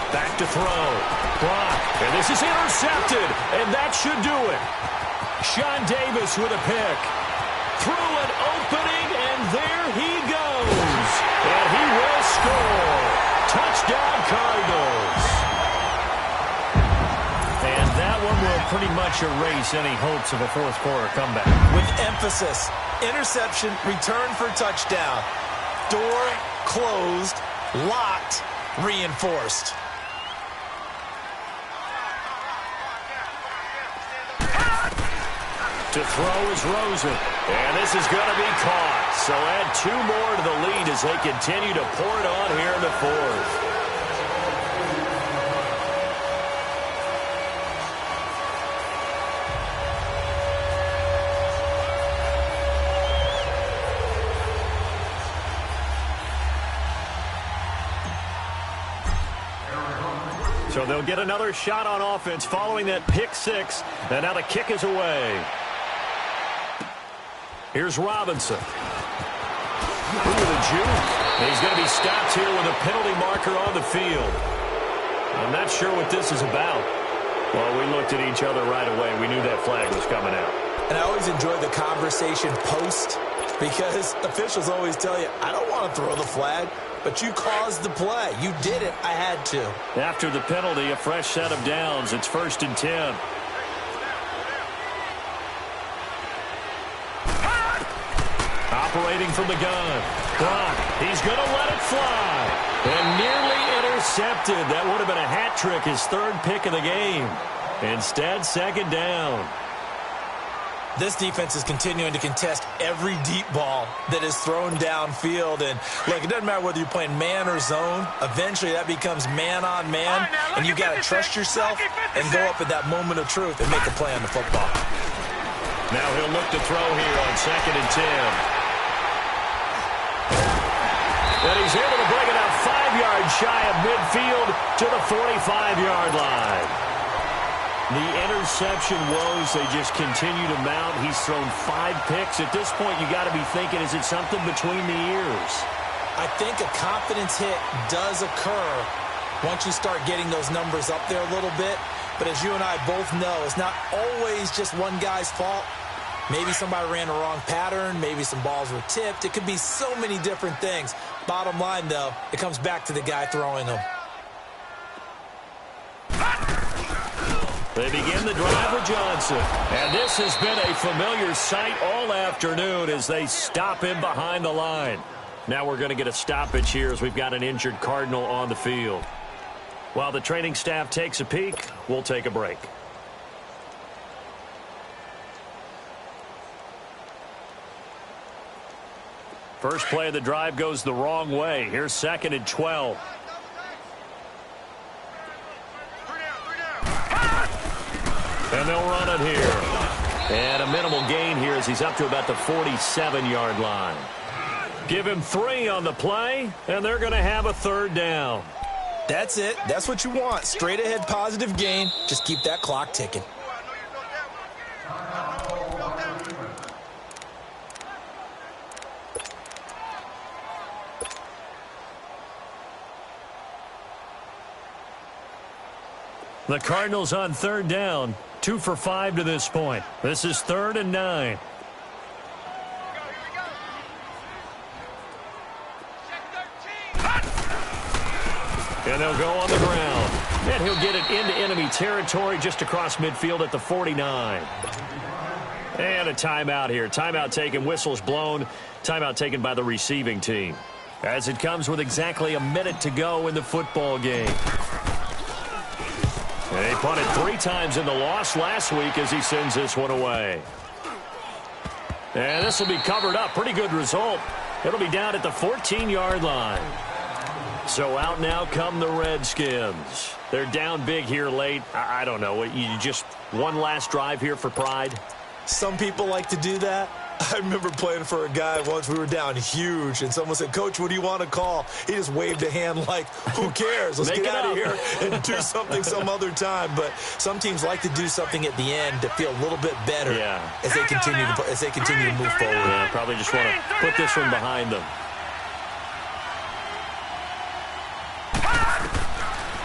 Back to throw. Brock. And this is intercepted. And that should do it. Sean Davis with a pick. Through an opening, and there he goes. And he will score. Touchdown Cardinals. And that one will pretty much erase any hopes of a 4th quarter comeback. With emphasis. Interception, return for touchdown. Door closed, locked, reinforced. To throw is Rosen. And this is going to be caught. So add 2 more to the lead as they continue to pour it on here in the 4th. So they'll get another shot on offense following that pick 6. And now the kick is away. Here's Robinson. Ooh, the juke. He's going to be stopped here with a penalty marker on the field. I'm not sure what this is about. Well, we looked at each other right away. We knew that flag was coming out. And I always enjoy the conversation post because officials always tell you, I don't want to throw the flag, but you caused the play. You did it. I had to. After the penalty, a fresh set of downs. It's 1st and 10. Operating from the gun. Brock, he's going to let it fly. And nearly intercepted. That would have been a hat trick, his third pick of the game. Instead, second down. This defense is continuing to contest every deep ball that is thrown downfield. And, look, it doesn't matter whether you're playing man or zone. Eventually, that becomes man-on-man, and you got to trust yourself and go up at that moment of truth and make a play on the football. Now he'll look to throw here on 2nd and 10. And he's able to bring it out 5 yards shy of midfield to the 45-yard line. The interception woes, they just continue to mount. He's thrown 5 picks. At this point, you got to be thinking, is it something between the ears? I think a confidence hit does occur once you start getting those numbers up there a little bit. But as you and I both know, it's not always just one guy's fault. Maybe somebody ran a wrong pattern. Maybe some balls were tipped. It could be so many different things. Bottom line, though, it comes back to the guy throwing them. They begin the drive with Johnson. And this has been a familiar sight all afternoon as they stop him behind the line. Now we're going to get a stoppage here as we've got an injured Cardinal on the field. While the training staff takes a peek, we'll take a break. First play of the drive goes the wrong way. Here's 2nd and 12. And they'll run it here. And a minimal gain here as he's up to about the 47-yard line. Give him 3 on the play, and they're going to have a 3rd down. That's it. That's what you want. Straight ahead positive gain. Just keep that clock ticking. The Cardinals on 3rd down. 2 for 5 to this point. This is 3rd and 9. And they'll go on the ground. And he'll get it into enemy territory just across midfield at the 49. And a timeout here. Timeout taken, whistles blown. Timeout taken by the receiving team. As it comes with exactly a minute to go in the football game. And he punted 3 times in the loss last week as he sends this one away. And this will be covered up. Pretty good result. It'll be down at the 14-yard line. So out now come the Redskins. They're down big here late. I don't know. You just one last drive here for pride? Some people like to do that. I remember playing for a guy once. We were down huge, and someone said, "Coach, what do you want to call?" He just waved a hand like, who cares? Let's get out of here and do something some other time. But some teams like to do something at the end to feel a little bit better as they continue to move forward. Yeah, probably just want to put this one behind them.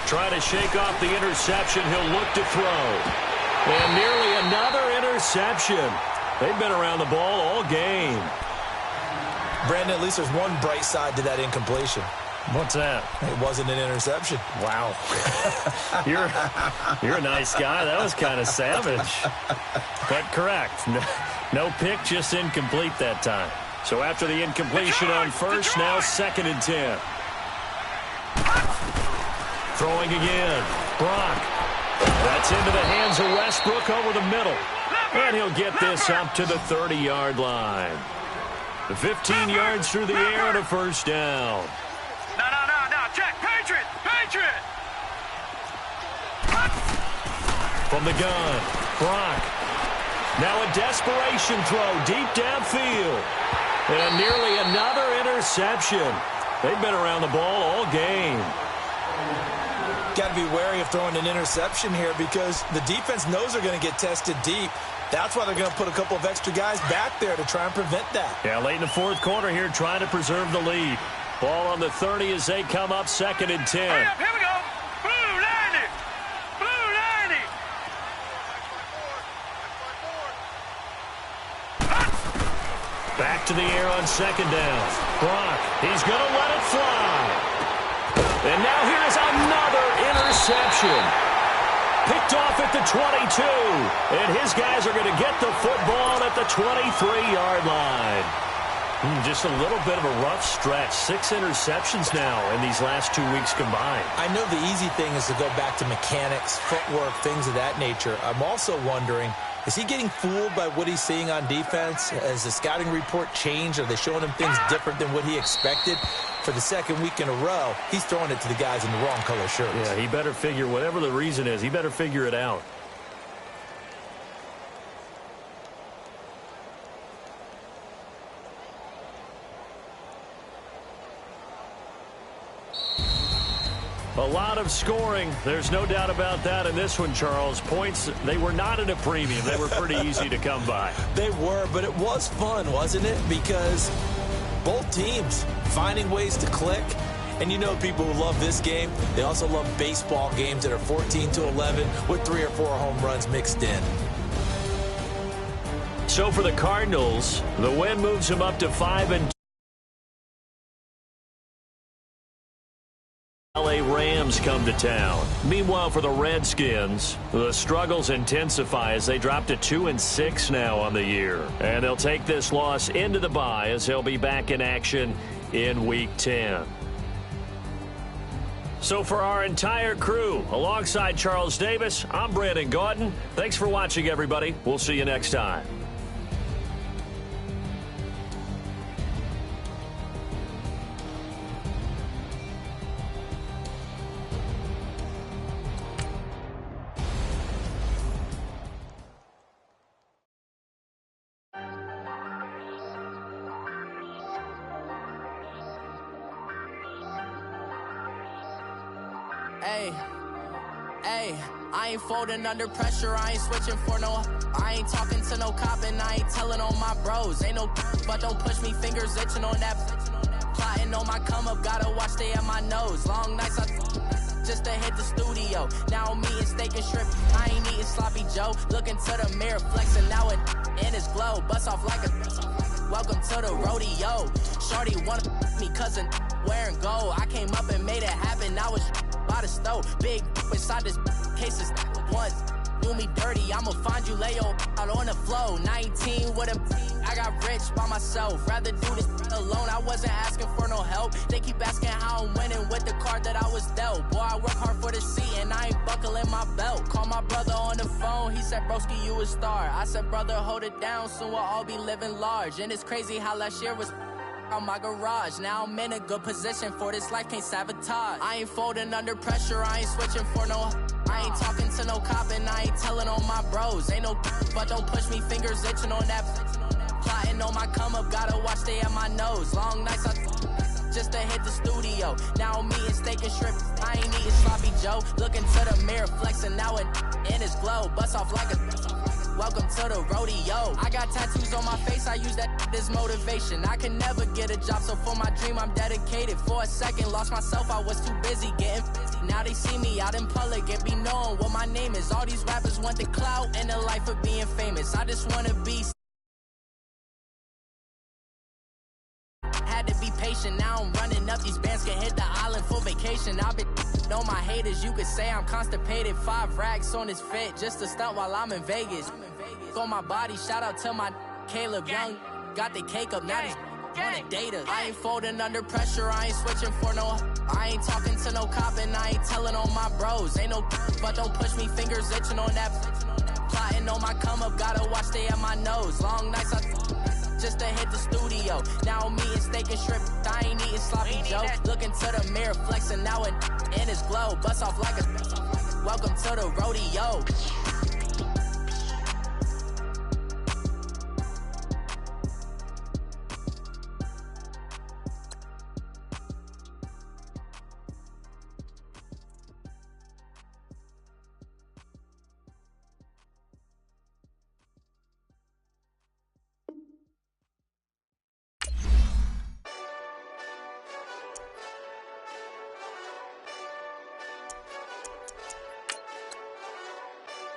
Trying to shake off the interception. He'll look to throw. And nearly another interception. They've been around the ball all game. Brandon, at least there's one bright side to that incompletion. What's that? It wasn't an interception. Wow. You're a nice guy. That was kind of savage. But correct. No pick, just incomplete that time. So after the incompletion on first, now 2nd and 10. Throwing again. Brock. That's into the hands of Westbrook over the middle. And he'll get this up to the 30-yard line. The 15 yards through the air and a 1st down. No. Check. Patriot. From the gun, Brock. Now a desperation throw deep downfield. And nearly another interception. They've been around the ball all game. Got to be wary of throwing an interception here because the defense knows they're going to get tested deep. That's why they're going to put a couple of extra guys back there to try and prevent that. Yeah, late in the 4th quarter here, trying to preserve the lead. Ball on the 30 as they come up 2nd and 10. Hurry up, here we go. Blue 90. Blue 90. Back to the air on 2nd down. Brock, he's going to let it fly. And now here's another interception. Picked off at the 22. And his guys are going to get the football at the 23-yard line. Just a little bit of a rough stretch. 6 interceptions now in these last 2 weeks combined. I know the easy thing is to go back to mechanics, footwork, things of that nature. I'm also wondering, is he getting fooled by what he's seeing on defense? Has the scouting report changed? Are they showing him things different than what he expected? For the second week in a row, he's throwing it to the guys in the wrong color shirts. Yeah, he better figure, whatever the reason is, he better figure it out. A lot of scoring. There's no doubt about that in this one, Charles. Points, they were not at a premium. They were pretty easy to come by. They were, but it was fun, wasn't it? Because both teams finding ways to click. And you know people who love this game, they also love baseball games that are 14-11 with 3 or 4 home runs mixed in. So for the Cardinals, the win moves them up to 5-2. LA Rams come to town. Meanwhile, for the Redskins, the struggles intensify as they drop to 2-6 now on the year. And they'll take this loss into the bye as they'll be back in action in Week 10. So for our entire crew, alongside Charles Davis, I'm Brandon Gaudin. Thanks for watching, everybody. We'll see you next time. Hey, I ain't folding under pressure, I ain't switching for no. I ain't talking to no cop and I ain't telling on my bros. Ain't no but don't push me, fingers itching on that. Plotting on my come up, gotta watch stay at my nose. Long nights just to hit the studio. Now I'm eating steak and shrimp, I ain't eating sloppy Joe. Looking to the mirror, flexing now it in his glow. Bust off like a welcome to the rodeo. Shorty wanna me cousin wearing gold. I came up and made it happen, I was by the stove. Big inside this cases once do me dirty, I'ma find you lay out on the floor. 19 with a I got rich by myself, rather do this alone. I wasn't asking for no help, they keep asking how I'm winning with the card that I was dealt. Boy, I work hard for the seat and I ain't buckling my belt. Call my brother on the phone, he said broski you a star. I said brother hold it down, soon we'll all be living large. And it's crazy how last year was on my garage. Now I'm in a good position for this life, can't sabotage. I ain't folding under pressure, I ain't switching for no. I ain't talking to no cop and I ain't telling on my bros. Ain't no but don't push me, fingers itching on that. Plotting on my come up, gotta watch stay at my nose. Long nights just to hit the studio. Now I'm eating steak and shrimp, I ain't eating sloppy Joe. Looking to the mirror, flexing now it in his glow. Bust off like a welcome to the rodeo. I got tattoos on my face, I use that as motivation. I can never get a job, so for my dream I'm dedicated. For a second, lost myself, I was too busy getting busy. Now they see me out in public and be knowing what my name is. All these rappers want the clout and the life of being famous. I just wanna be. Had to be patient, now I'm running up. These bands can hit the island for vacation. I've been on my haters, you could say I'm constipated. 5 racks on his fit, just to stunt while I'm in Vegas. On my body, shout out to my Caleb Young. Got the cake up, now these wanna date us. I ain't folding under pressure, I ain't switching for no. I ain't talking to no cop and I ain't telling on my bros. Ain't no but don't push me, fingers itching on that. Plotting on my come up, gotta watch stay at my nose. Long nights just to hit the studio. Now I'm eating steak and shrimp, I ain't eating sloppy Joe. Looking to the mirror, flexing now it in his glow. Bust off like a welcome to the rodeo.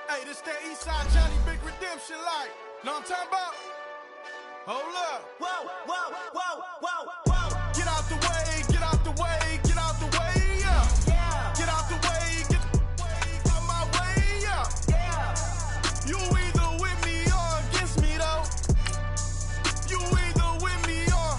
Hey, this that Eastside Johnny Big Redemption like. Know what I'm talking about? Hold up. Whoa, whoa, whoa, whoa, whoa. Get out the way, get out the way, get out the way, yeah. Yeah. Get out the way, get out my way, yeah. Yeah. You either with me or against me, though. You either with me or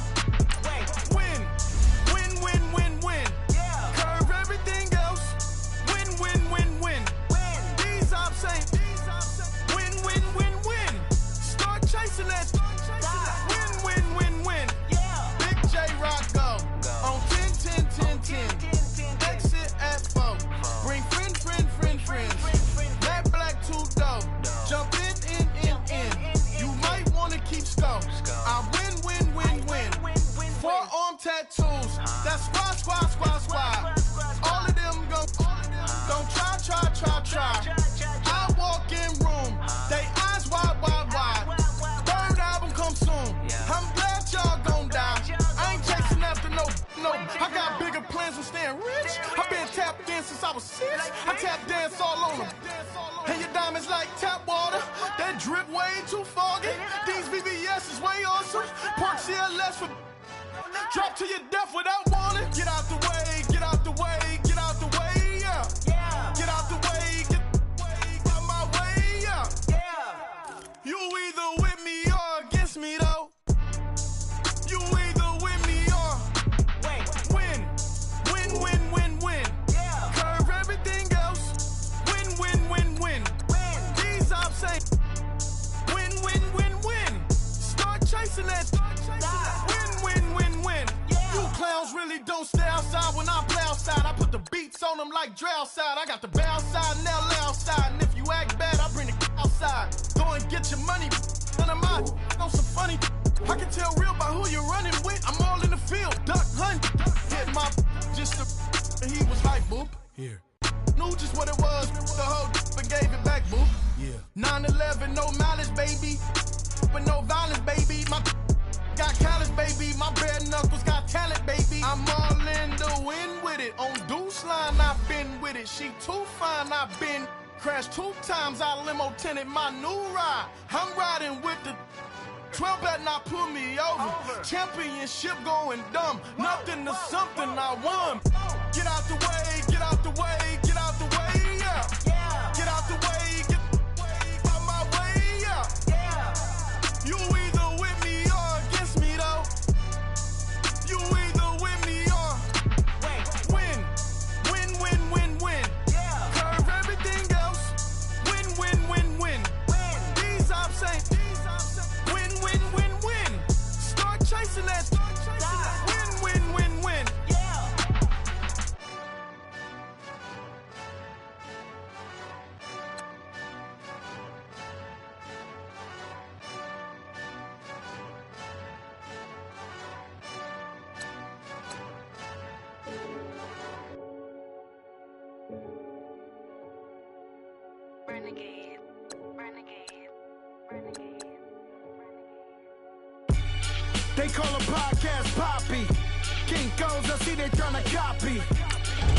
dance since I was 6. I tap dance all on them. And your diamonds like tap water. That drip way too foggy. These VVS is way awesome. Park CLS for drop to your death without warning. Get out the way, get out the way, get out the way, yeah. Get out the way, get out my way, yeah. You either with me or against me though. You either with me or win. Curve everything else. Win. These I'm saying win. Start chasing that. Win. You clowns really don't stay outside when I play outside. I put the beats on them like Dre outside. I got the bow side and they'll lay outside. And if you act bad, I bring the outside. Go and get your money. None of my on some funny. I can tell real by who you're running with. I'm all in the field, duck hunt. Hit my just and he was like, boop. Here. Knew just what it was. The whole and gave it back, boop. Yeah. 9/11, no malice, baby. But no violence, baby. My got callous, baby. My bare knuckles got talent, baby. I'm all in the wind with it. On Deuce line, I've been with it. She too fine, I've been crashed 2 times. I limo tinted my new ride. I'm riding with the 12 better not pull me over. Championship going dumb. Nothing to something I won. Get out the way, get out the way, get out the way, yeah. Get out the way, get out my way, yeah. You either with me or against me though. You either with me or win. Curve everything else. Win. These I'm saying win. Start chasing that. Win. Renegade. They call a podcast Poppy. Kinkos, I see they tryna copy.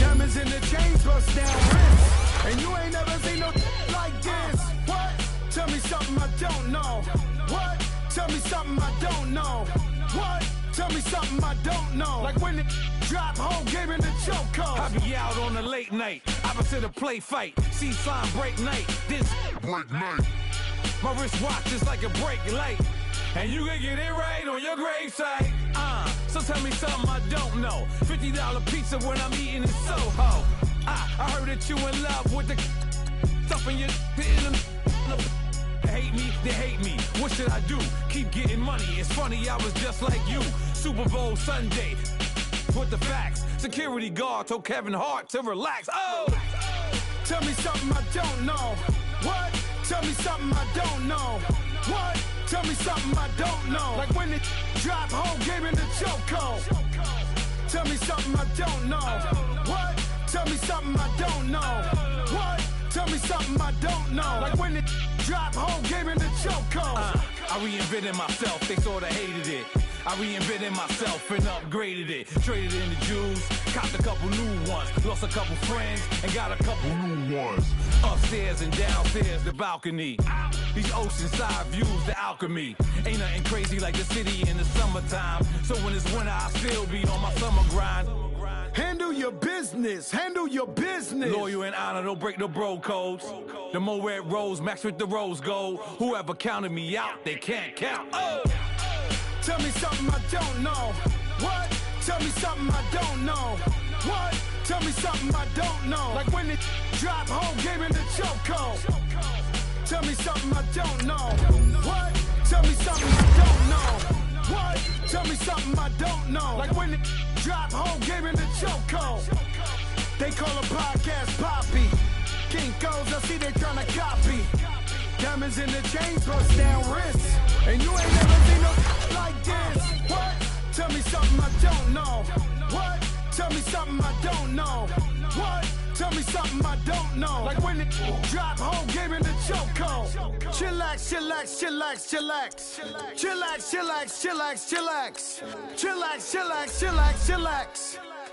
Diamonds in the chains, bust down wrists. And you ain't never seen no like this. What? Tell me something I don't know. What? Tell me something I don't know. What? Tell me something I don't know. Like when it drop, whole game in the chokehold. I be out on a late night, opposite a play fight. See slime break night, this break night. My wristwatch is like a brake light. And you can get it right on your gravesite. So tell me something I don't know. $50 pizza when I'm eating in Soho. I heard that you in love with the stuff in your hate me, they hate me. What should I do? Keep getting money. It's funny, I was just like you. Super Bowl Sunday. With the facts. Security guard told Kevin Hart to relax. Oh! Tell me something I don't know. What? Tell me something I don't know. What? Tell me something I don't know. Like when it drop, whole game in the chokehold. Tell me something I don't know. What? Tell me something I don't know. What? Tell me something I don't know. Like when it drop, whole game in the chokehold. I reinvented myself, they sorta hated it. I reinvented myself and upgraded it. Traded in the Jews, copped a couple new ones. Lost a couple friends and got a couple new ones. Upstairs and downstairs, the balcony. These oceanside views, the alchemy. Ain't nothing crazy like the city in the summertime. So when it's winter, I still be on my summer grind. Handle your business, handle your business. Loyal and honor, don't break no bro codes. The more red rose, max with the rose gold. Whoever counted me out, they can't count. Oh! Tell me something I don't know. What? Tell me something I don't know. What? Tell me something I don't know. Like when it drop, whole game in the chokehold. Tell me something I don't know. What? Tell me something I don't know. What? Tell me something I don't know. Like when it drop, whole game in the chokehold. They call a podcast Poppy. Kinkos, I see they tryna copy. Diamonds in the chains, bust down wrists. And you ain't never seen no like this. What? Tell me something I don't know. What? Tell me something I don't know. What? Tell me something I don't know. Like when it drop, whole game in the chokehold. Chillax. Chillax.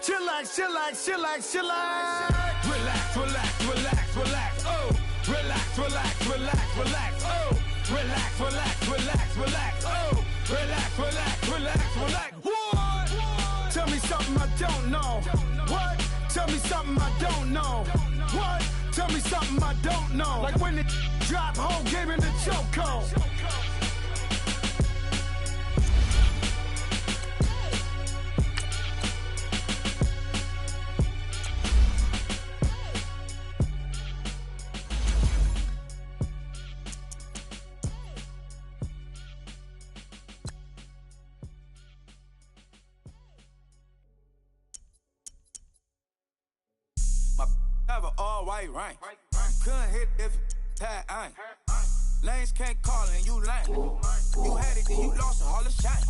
Chillax, chillax, chillax, chillax. Relax, relax, relax, relax, oh. Relax, relax, relax, relax, oh. Relax, relax, relax, relax, oh. Relax, relax, relax, relax. What? Tell me something I don't know. What? Tell me something I don't know. What? Tell me something I don't know. Like when it drop, whole game in the chokehold. Have an all-white rank. Couldn't hit if it had ain't. Lanes can't call and you lame. You had it, then you lost all the shine.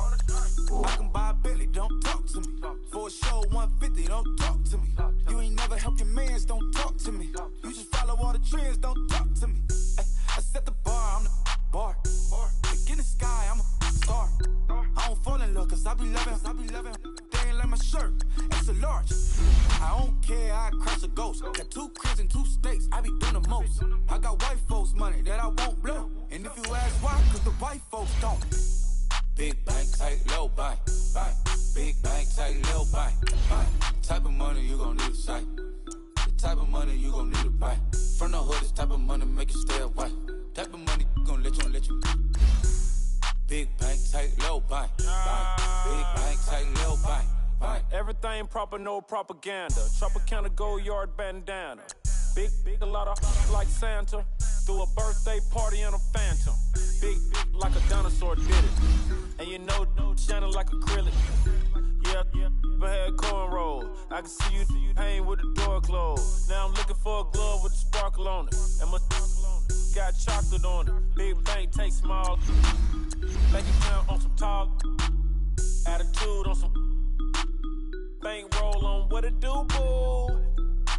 I can buy a Billy, don't talk to me. For a show 150, don't talk to me. You ain't never helped your mans, don't talk to me. You just follow all the trends, don't talk to me. I set the bar, I'm the bar. Look in the sky, I'm a star. I don't fall in love, cause I be loving. They ain't like my shirt, extra large. I don't care, I crush a ghost. Got 2 cribs and 2 states, I be doing the most. I got white folks money that I won't blow. And if you ask why, cause the white folks don't. Big bank, tight, low bank. Big bank, tight, low bank. Type of money you gon' need a sight. The type of money you gon' need a buy. From the hood, this type of money make you stay away. Type of money gon' let you. Big bank, tight, low bank. Big bank, tight, low bank. Everything proper, no propaganda. Tropicana gold yard bandana. Big, a lot of like Santa. Threw a birthday party in a phantom. Big, like a dinosaur did it. And you know, shining like acrylic. Yeah, I had cornrows. I can see you hang with the door closed. Now I'm looking for a glove with a sparkle on it. And my got chocolate on it. Big bank, take small. Bank account on some tall. Attitude on some. Bank roll on what it do, boo.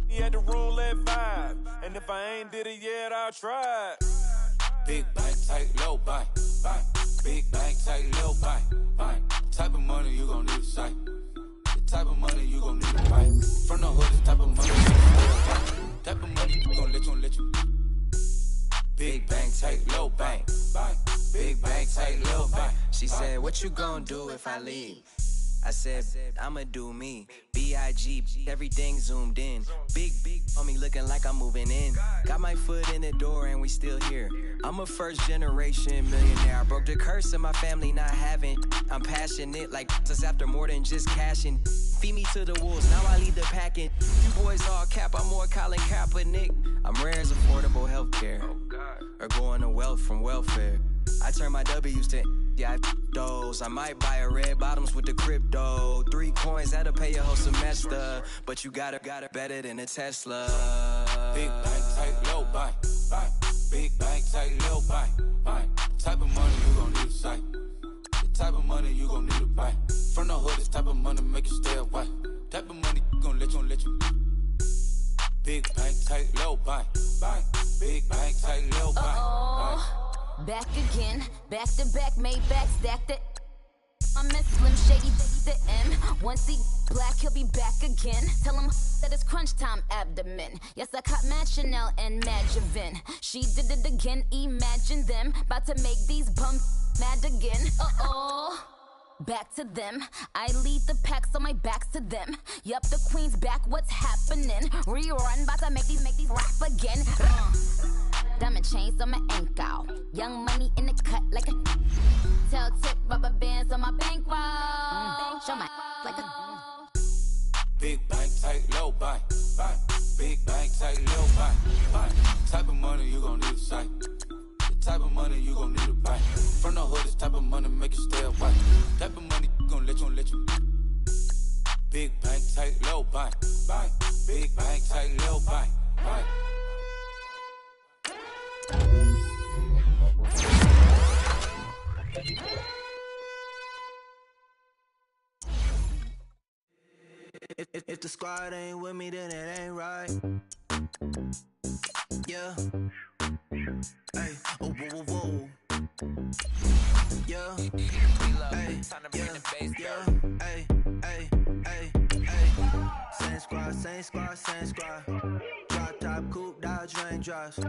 He had the roulette vibe. And if I ain't did it yet, I'll try. Big bank, tight, low bank. Big bank, tight, low bank. Type of money you gon' need a sight. The type of money you gon' need a buy. From the hood, this type of money you gon' need a buy. Type of money you gon' let you. Big bank, tight, low bank. Big bank, tight, low bank. She said, what you gon' do if I leave? I said, I'ma do me. B.I.G. Everything zoomed in. Big on me looking like I'm moving in. Got my foot in the door and we still here. I'm a first generation millionaire. I broke the curse of my family not having. I'm passionate like this after more than just cashing. Feed me to the wolves, now I lead the packing. You boys all cap, I'm more Colin Kaepernick. I'm rare as affordable healthcare. Or going to wealth from welfare. I turn my W's to those. I might buy a red bottoms with the crypto. 3 coins, that'll pay your whole semester. But you gotta better than a Tesla. Big bank, tight, low bank. Big bank, tight, low bank. Type of money you gon' need a sight. The type of money you gon' need to buy. From the hood, this type of money make you stay away. Type of money gon' let you. Big bank, tight, low bank. Big bank, tight, low bank. Back again, back to back, made back, stacked it. I'm a Slim Shady, the M. Once he black, he'll be back again. Tell him that it's crunch time abdomen. Yes, I caught Mad Chanel and Mad Javin. She did it again, imagine them. About to make these bums mad again. Back to them. I lead the pack, so my back's to them. Yup, the queen's back, what's happening? Rerun, about to make these rap again. Diamond chains on my ankle. Young money in the cut like a tail tip, rubber bands on my bankroll. Show my like a Big bank, tight, low bank. Big bank, tight, low bank. Type of money you gon' need a sight. The type of money you gon' need to buy. From the hood, this type of money make you stay away. Type of money gon' let you. Big bank, tight, low bank. Big bank, tight, low bank. If the squad ain't with me, then it ain't right. Yeah. Hey, oh, whoa, whoa, whoa. Yeah. Hey, yeah, yeah. Hey, hey, hey, hey. squad, same squad. Drop top, coupe, Dodge raindrops.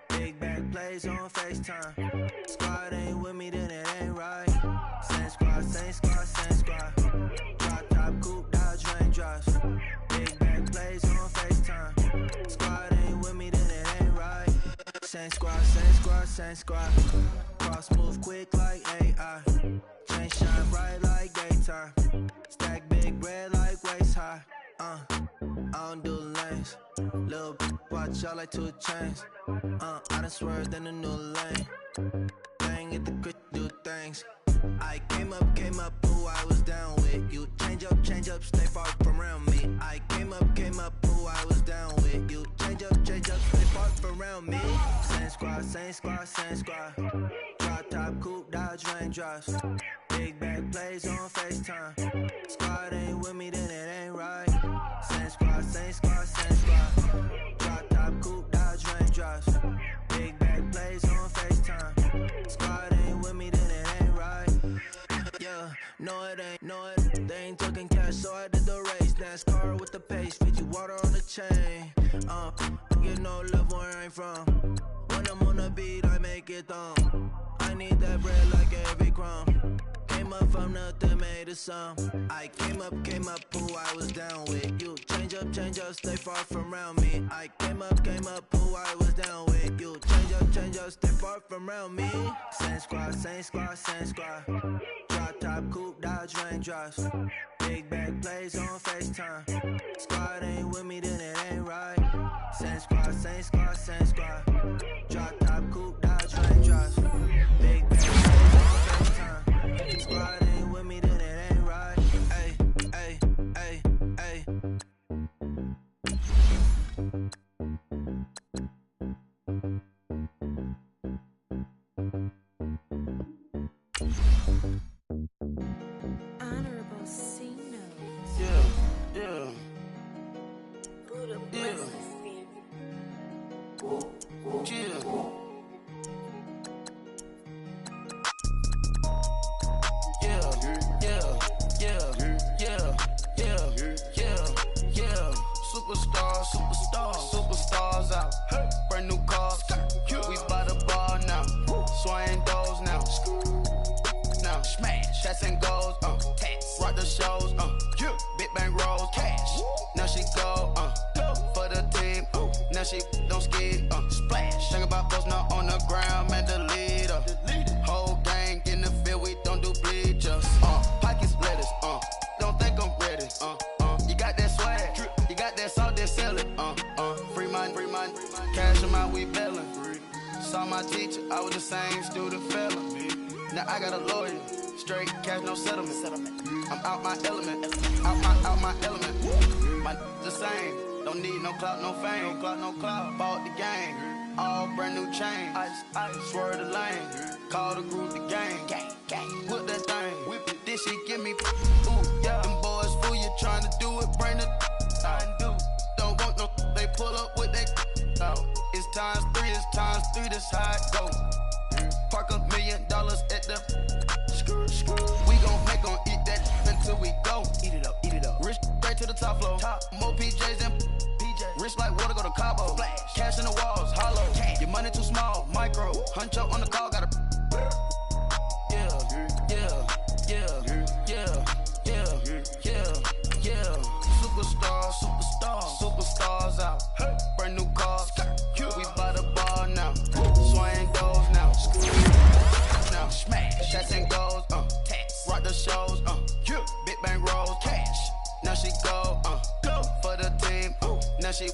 Big back plays on FaceTime. Squad ain't with me, then it ain't right. Same squad, same squad, same squad. Drop top, coupe, Dodge raindrops. Big back plays on FaceTime. Squad ain't with me, then it ain't right. Same squad, same squad, same squad. Cross move quick like AI. Chain shine bright like daytime. Stack big bread like waist high. I don't do lanes. Little watch out like 2 chains. I done swerved in a new lane. Bang at the crit, do things. I came up, who I was down with. You change up, stay far from around me. I came up, who I was down with. You change up, stay far from around me. Same squad, same squad, same squad. Drop top, coupe, Dodge raindrops. Big back plays on FaceTime. Squad ain't with me, then it ain't right. Same squad, same squad, same squad. Drop top, coupe, Dodge raindrops. Big back plays on FaceTime. Squad ain't with me, then it ain't right. Yeah, no it ain't, they ain't talking cash, so I did the race. NASCAR with the pace, feed you water on the chain. Get no love where I ain't from. When I'm on the beat, I make it thumb. I need that bread like every crumb. Came up from nothing, made a sum. I came up, who I was down with. You change up, stay far from around me. I came up, who I was down with. You change up, stay far from around me. Same squad, same squad, same squad. Drop top, coupe, Dodge raindrops. Big back plays on FaceTime. Squad ain't with me, then it ain't right. Same squad, same squad, same squad. Drop top, coupe, Dodge raindrops. Big back plays on FaceTime. Squad ain't with me, then it ain't right. Ay, ay, ay, ay. Honorable C-Note. Yeah. Buddha Yeah. bless this Superstars out. Brand new cars. We by the bar now. Swaying doors now. Now smash. Shots and goals. Rock the shows. Big bang rolls. Cash. Now she go. For the team. Now she don't skid. Splash. Think about posting up on the ground, man, the leader. Whole gang in the field, we don't do bleachers. Pockets lettuce. Don't think I'm ready. You got that swag. You got that salt, that sell it. Free mind. Cash them out, we bailin'. Saw my teacher, I was the same student fella. Now I got a lawyer. Straight cash, no settlement. I'm out my element. Out my element. My the same. Don't need no clout, no fame. No clout. Bought the game. All brand new chain. I swerve the lane. Call the group the gang. Whip that thing. Whip it. This shit give me. Ooh, yeah. Them boys fool you trying to do it. Bring it. I do. Don't want no. They pull up with that. It's times 3. This how it go. Park $1 million at the. We gon' make 'em eat that until we go. Eat it up. Rich straight to the top floor. More PJs than PJ. Rich like water, go to Cabo. Flash. Cash in the walls, hollow. Cash. Your money too small, micro. Hunch up on the call, gotta. Yeah. Superstars out. Brand new cars. We by the bar now. Swaying doors now. Now smash. Shots and goals. Rock the shows. Big bang rolls. Cash. Now she go. For the team. Now she